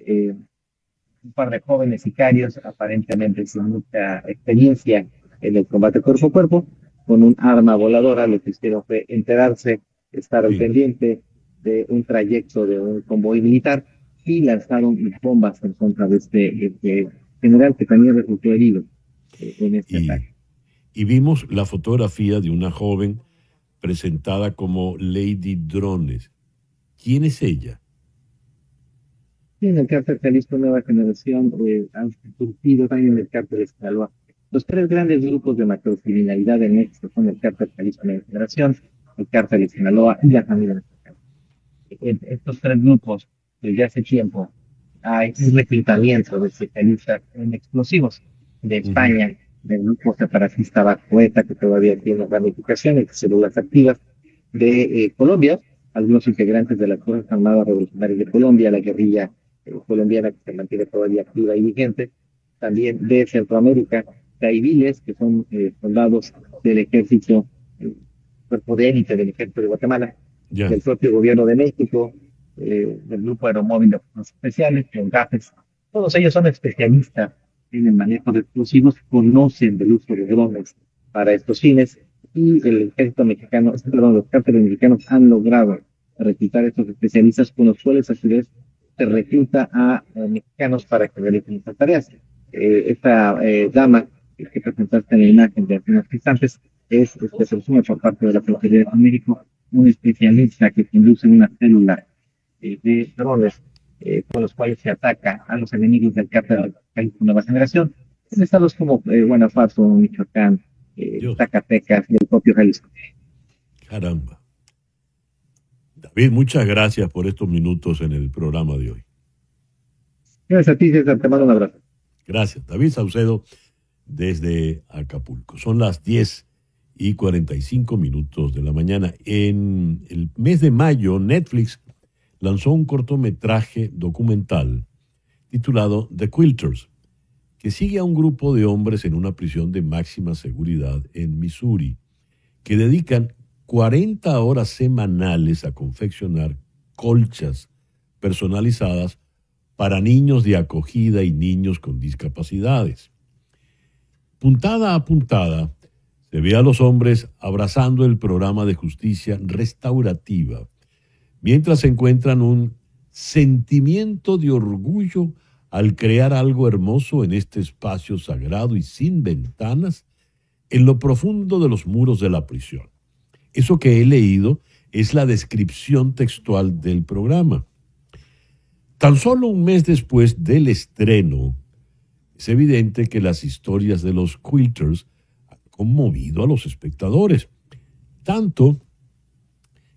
un par de jóvenes sicarios, aparentemente sin mucha experiencia en el combate cuerpo a cuerpo, con un arma voladora. Lo que hicieron fue enterarse, estar al pendiente de un trayecto de un convoy militar y lanzaron bombas en contra de este general que también resultó herido en este ataque. Y vimos la fotografía de una joven presentada como Lady Drones. ¿Quién es ella? Sí, en el cártel Jalisco Nueva Generación han surgido también el cártel de Sinaloa. Los tres grandes grupos de macrocriminalidad en México son el cártel Jalisco Nueva Generación, el cártel de Sinaloa y la familia mexicana. En estos tres grupos, desde hace tiempo, hay un reclutamiento de especialistas en explosivos de España, del grupo separatista Bajo ETA, que todavía tiene ramificaciones, células activas, de Colombia, algunos integrantes de las Fuerzas Armadas Revolucionarias de Colombia, la guerrilla colombiana que se mantiene todavía activa y vigente, también de Centroamérica, civiles que son soldados del ejército, cuerpo de élite del ejército de Guatemala, del propio gobierno de México, del grupo aeromóvil de fuerzas especiales, con GAFES. Todos ellos son especialistas en el manejo de explosivos, conocen del uso de drones para estos fines, y el ejército mexicano, los cárteles mexicanos han logrado reclutar a estos especialistas, con los cuales a su vez se recluta a mexicanos para que realicen estas tareas. Esta dama que presentaste en la imagen de hace unos instantes es, se presume por parte de la Procuraduría de México, un especialista que conduce una célula de drones con los cuales se ataca a los enemigos del cártel de Nueva Generación en estados como Guanajuato, Michoacán, Zacatecas y el propio Jalisco. Caramba. David, muchas gracias por estos minutos en el programa de hoy. Gracias a ti, César, te mando un abrazo. Gracias. David Saucedo desde Acapulco. Son las 10:45 de la mañana. En el mes de mayo, Netflix lanzó un cortometraje documental titulado The Quilters, que sigue a un grupo de hombres en una prisión de máxima seguridad en Missouri, que dedican 40 horas semanales a confeccionar colchas personalizadas para niños de acogida y niños con discapacidades. Puntada a puntada, se ve a los hombres abrazando el programa de justicia restaurativa, mientras encuentran un sentimiento de orgullo al crear algo hermoso en este espacio sagrado y sin ventanas en lo profundo de los muros de la prisión. Eso que he leído es la descripción textual del programa. Tan solo un mes después del estreno, es evidente que las historias de los Quilters han conmovido a los espectadores, tanto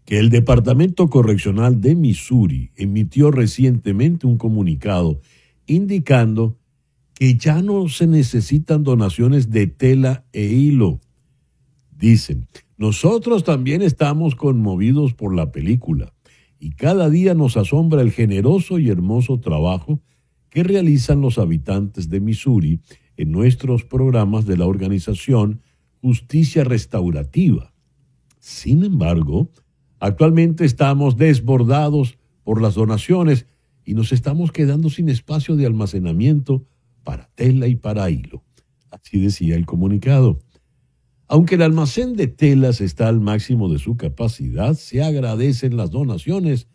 que el Departamento Correccional de Missouri emitió recientemente un comunicado indicando que ya no se necesitan donaciones de tela e hilo. Dicen, nosotros también estamos conmovidos por la película y cada día nos asombra el generoso y hermoso trabajo que realizan los habitantes de Missouri en nuestros programas de la organización Justicia Restaurativa. Sin embargo, actualmente estamos desbordados por las donaciones y nos estamos quedando sin espacio de almacenamiento para tela y para hilo. Así decía el comunicado. Aunque el almacén de telas está al máximo de su capacidad, se agradecen las donaciones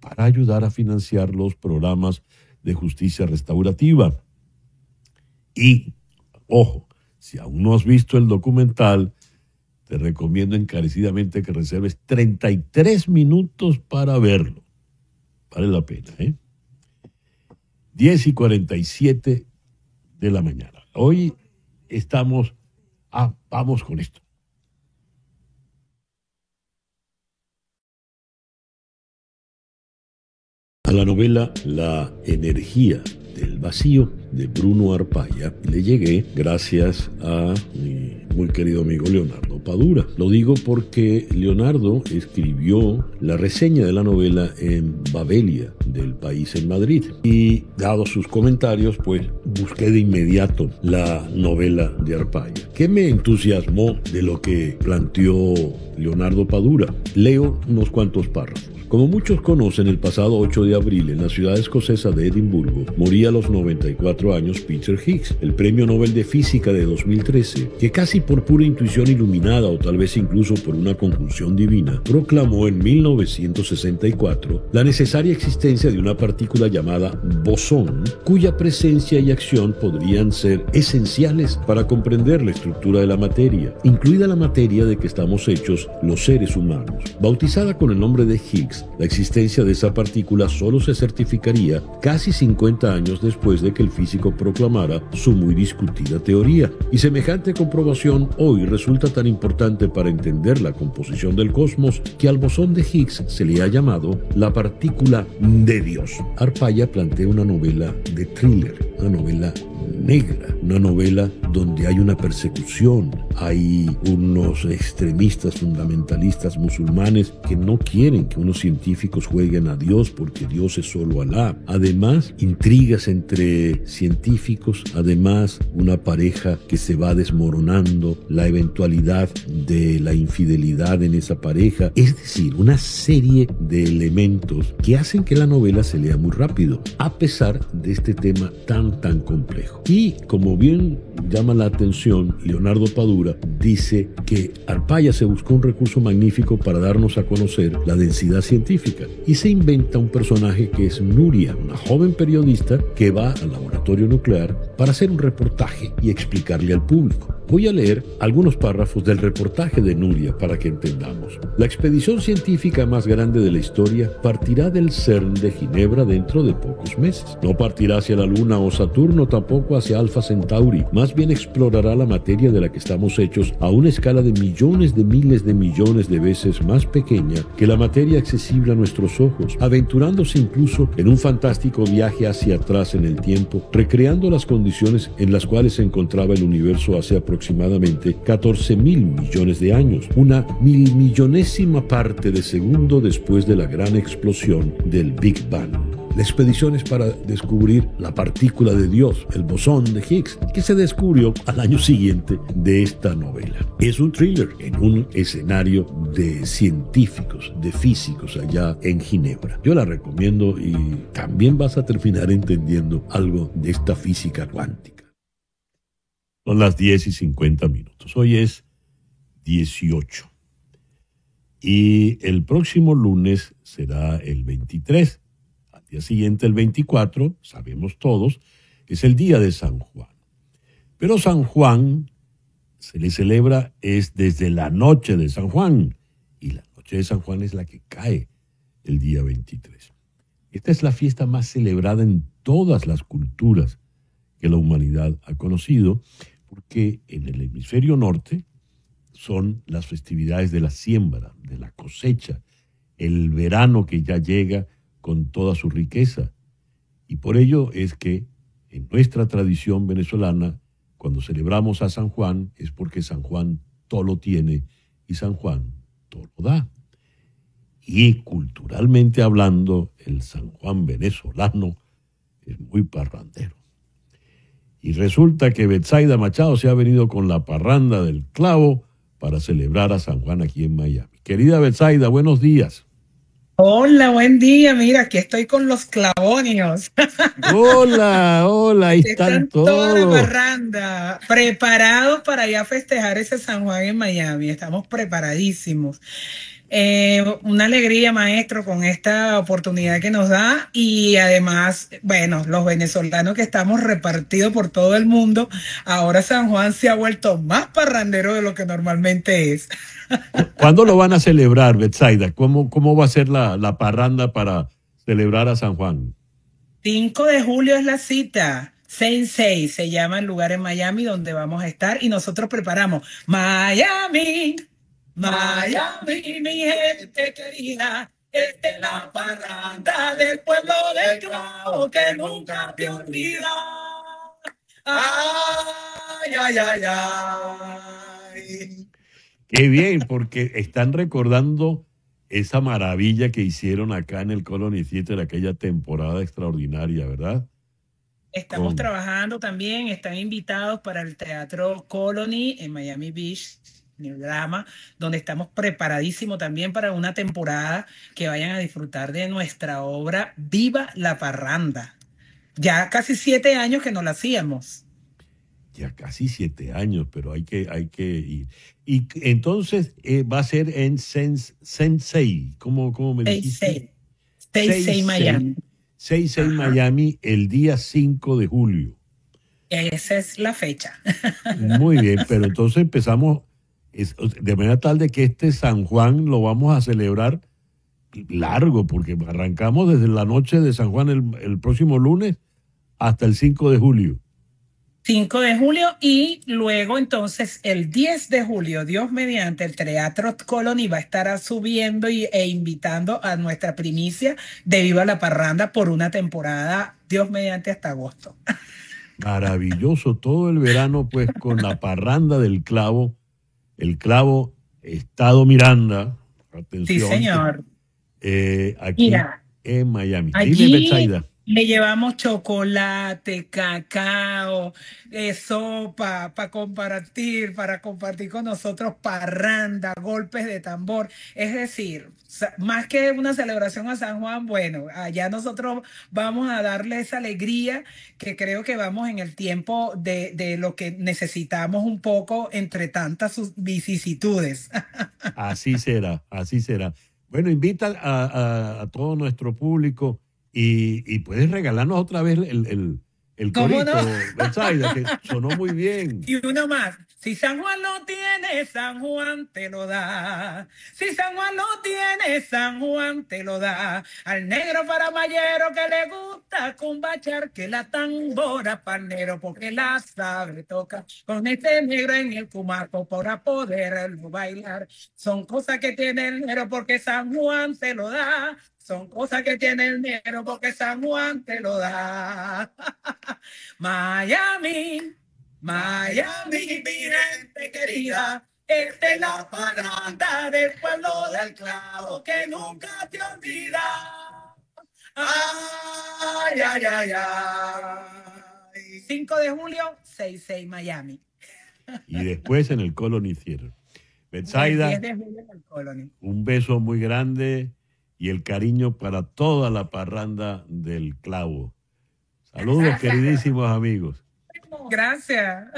para ayudar a financiar los programas de justicia restaurativa. Y, ojo, si aún no has visto el documental, te recomiendo encarecidamente que reserves 33 minutos para verlo. Vale la pena, ¿eh? 10:47 de la mañana. Hoy estamos... vamos con esto. A la novela La energía del vacío de Bruno Arpaia le llegué gracias a mi muy querido amigo Leonardo Padura. Lo digo porque Leonardo escribió la reseña de la novela en Babelia, del País en Madrid. Y dado sus comentarios, pues busqué de inmediato la novela de Arpaya. ¿Qué me entusiasmó de lo que planteó Leonardo Padura? Leo unos cuantos párrafos. Como muchos conocen, el pasado 8 de abril en la ciudad escocesa de Edimburgo moría a los 94 años Peter Higgs, el premio Nobel de Física de 2013, que casi por pura intuición iluminada o tal vez incluso por una conjunción divina, proclamó en 1964 la necesaria existencia de una partícula llamada bosón, cuya presencia y acción podrían ser esenciales para comprender la estructura de la materia, incluida la materia de que estamos hechos los seres humanos. Bautizada con el nombre de Higgs, la existencia de esa partícula solo se certificaría casi 50 años después de que el físico proclamara su muy discutida teoría. Y semejante comprobación hoy resulta tan importante para entender la composición del cosmos que al bosón de Higgs se le ha llamado la partícula de Dios. Arpaya plantea una novela de thriller, una novela negra, una novela donde hay una persecución, hay unos extremistas fundamentalistas musulmanes que no quieren que unos científicos jueguen a Dios porque Dios es solo Alá. Además, intrigas entre científicos, además una pareja que se va desmoronando, la eventualidad de la infidelidad en esa pareja, es decir, una serie de elementos que hacen que la novela se lea muy rápido, a pesar de este tema tan complejo. Y como bien llama la atención, Leonardo Padura dice que Arpaya se buscó un recurso magnífico para darnos a conocer la densidad científica y se inventa un personaje que es Nuria, una joven periodista que va al laboratorio nuclear para hacer un reportaje y explicarle al público. Voy a leer algunos párrafos del reportaje de Nuria para que entendamos. La expedición científica más grande de la historia partirá del CERN de Ginebra dentro de pocos meses. No partirá hacia la Luna o Saturno, tampoco hacia Alfa Centauri. Más bien explorará la materia de la que estamos hechos a una escala de millones de miles de millones de veces más pequeña que la materia accesible a nuestros ojos, aventurándose incluso en un fantástico viaje hacia atrás en el tiempo, recreando las condiciones en las cuales se encontraba el universo hace aproximadamente 14.000 millones de años, una milmillonésima parte de segundo después de la gran explosión del Big Bang. La expedición es para descubrir la partícula de Dios, el bosón de Higgs, que se descubrió al año siguiente de esta novela. Es un thriller en un escenario de científicos, de físicos allá en Ginebra. Yo la recomiendo y también vas a terminar entendiendo algo de esta física cuántica. Son las 10:50. Hoy es 18. Y el próximo lunes será el 23. Al día siguiente, el 24, sabemos todos, es el día de San Juan. Pero San Juan se le celebra es desde la noche de San Juan. Y la noche de San Juan es la que cae el día 23. Esta es la fiesta más celebrada en todas las culturas que la humanidad ha conocido, porque en el hemisferio norte son las festividades de la siembra, de la cosecha, el verano que ya llega con toda su riqueza. Y por ello es que en nuestra tradición venezolana, cuando celebramos a San Juan, es porque San Juan todo lo tiene y San Juan todo lo da. Y culturalmente hablando, el San Juan venezolano es muy parrandero. Y resulta que Betsaida Machado se ha venido con la parranda del clavo para celebrar a San Juan aquí en Miami. Querida Betsaida, buenos días. Hola, buen día. Mira, aquí estoy con los clavonios. Hola, ahí están todos. Toda la parranda, preparados para ya festejar ese San Juan en Miami. Estamos preparadísimos. Una alegría, maestro, con esta oportunidad que nos da y además, bueno, los venezolanos que estamos repartidos por todo el mundo, ahora San Juan se ha vuelto más parrandero de lo que normalmente es. ¿Cuándo lo van a celebrar, Betsaida? ¿Cómo va a ser la parranda para celebrar a San Juan? 5 de julio es la cita. Sensei se llama el lugar en Miami donde vamos a estar y nosotros preparamos Miami, mi gente querida, esta es la parranda del pueblo del clavo que nunca te olvida. Ay. Qué bien, porque están recordando esa maravilla que hicieron acá en el Colony Theater, aquella temporada extraordinaria, ¿verdad? Estamos trabajando también, están invitados para el Teatro Colony en Miami Beach, en el drama, donde estamos preparadísimos también para una temporada que vayan a disfrutar de nuestra obra Viva la Parranda. Ya casi 7 años que no la hacíamos. Ya casi 7 años, pero hay que ir. Y entonces va a ser en Sensei, ¿cómo me dijiste? Sensei Miami. Sensei Miami el día 5 de julio. Esa es la fecha. Muy bien, pero entonces empezamos de manera tal de que este San Juan lo vamos a celebrar largo, porque arrancamos desde la noche de San Juan el próximo lunes hasta el 5 de julio. 5 de julio y luego entonces el 10 de julio, Dios mediante, el Teatro Colony va a estar subiendo e invitando a nuestra primicia de Viva la Parranda por una temporada, Dios mediante, hasta agosto. Maravilloso, todo el verano pues con la parranda del clavo, el clavo Estado Miranda, atención. Sí, señor. Aquí mira, en Miami. Allí Dime, Betsaida. le llevamos chocolate, cacao, sopa para compartir con nosotros, parranda, golpes de tambor. Es decir, más que una celebración a San Juan, bueno, allá nosotros vamos a darle esa alegría que creo que vamos en el tiempo de lo que necesitamos un poco entre tantas vicisitudes. Así será, así será. Bueno, invita a todo nuestro público y puedes regalarnos otra vez el ¿Cómo corito, no? Betsaida, que sonó muy bien. Y uno más. Si San Juan lo tiene, San Juan te lo da. Si San Juan lo tiene, San Juan te lo da. Al negro paramayero que le gusta cumbachar, que la tambora panero porque la sabe tocar. Con este negro en el cumaco para poderlo bailar. Son cosas que tiene el negro porque San Juan te lo da. Son cosas que tiene el negro porque San Juan te lo da. Miami, Miami, mi gente querida, esta es la parranda del pueblo del clavo que nunca te olvida. Ay, ay, ay, ay. 5 de julio, 6 Miami. Y después en el Colony Theater. Betsaida, El 10 de julio en el Colony. un beso muy grande y el cariño para toda la parranda del clavo. Saludos, queridísimos amigos. Gracias.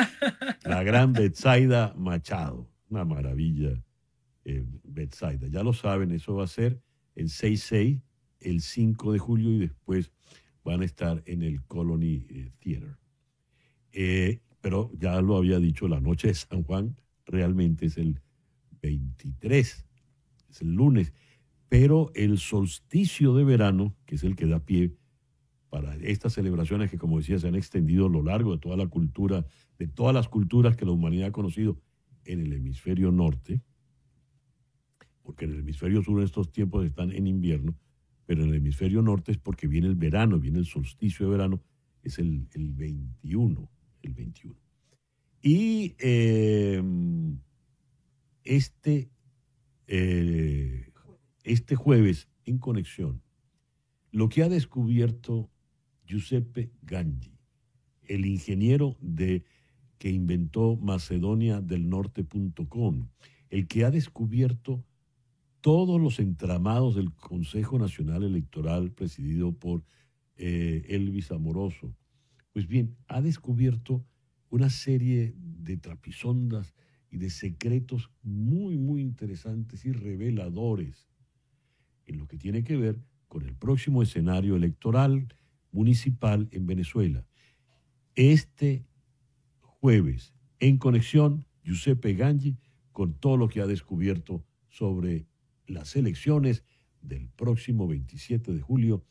La gran Betsaida Machado. Una maravilla, Betsaida. Ya lo saben, eso va a ser en 6-6 el 5 de julio y después van a estar en el Colony Theater. Pero ya lo había dicho, la noche de San Juan realmente es el 23, es el lunes. Pero el solsticio de verano, que es el que da pie para estas celebraciones que, como decía, se han extendido a lo largo de toda la cultura, de todas las culturas que la humanidad ha conocido en el hemisferio norte, porque en el hemisferio sur en estos tiempos están en invierno, pero en el hemisferio norte es porque viene el verano, viene el solsticio de verano, es el 21, el 21. Y este jueves, en Conexión, lo que ha descubierto Giuseppe Gangi, el ingeniero que inventó macedoniadelnorte.com, el que ha descubierto todos los entramados del Consejo Nacional Electoral presidido por Elvis Amoroso. Pues bien, ha descubierto una serie de trapisondas y de secretos muy, muy interesantes y reveladores en lo que tiene que ver con el próximo escenario electoral municipal en Venezuela. Este jueves, en Conexión, Giuseppe Gangi, con todo lo que ha descubierto sobre las elecciones del próximo 27 de julio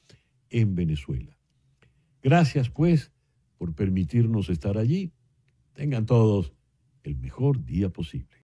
en Venezuela. Gracias, pues, por permitirnos estar allí. Tengan todos el mejor día posible.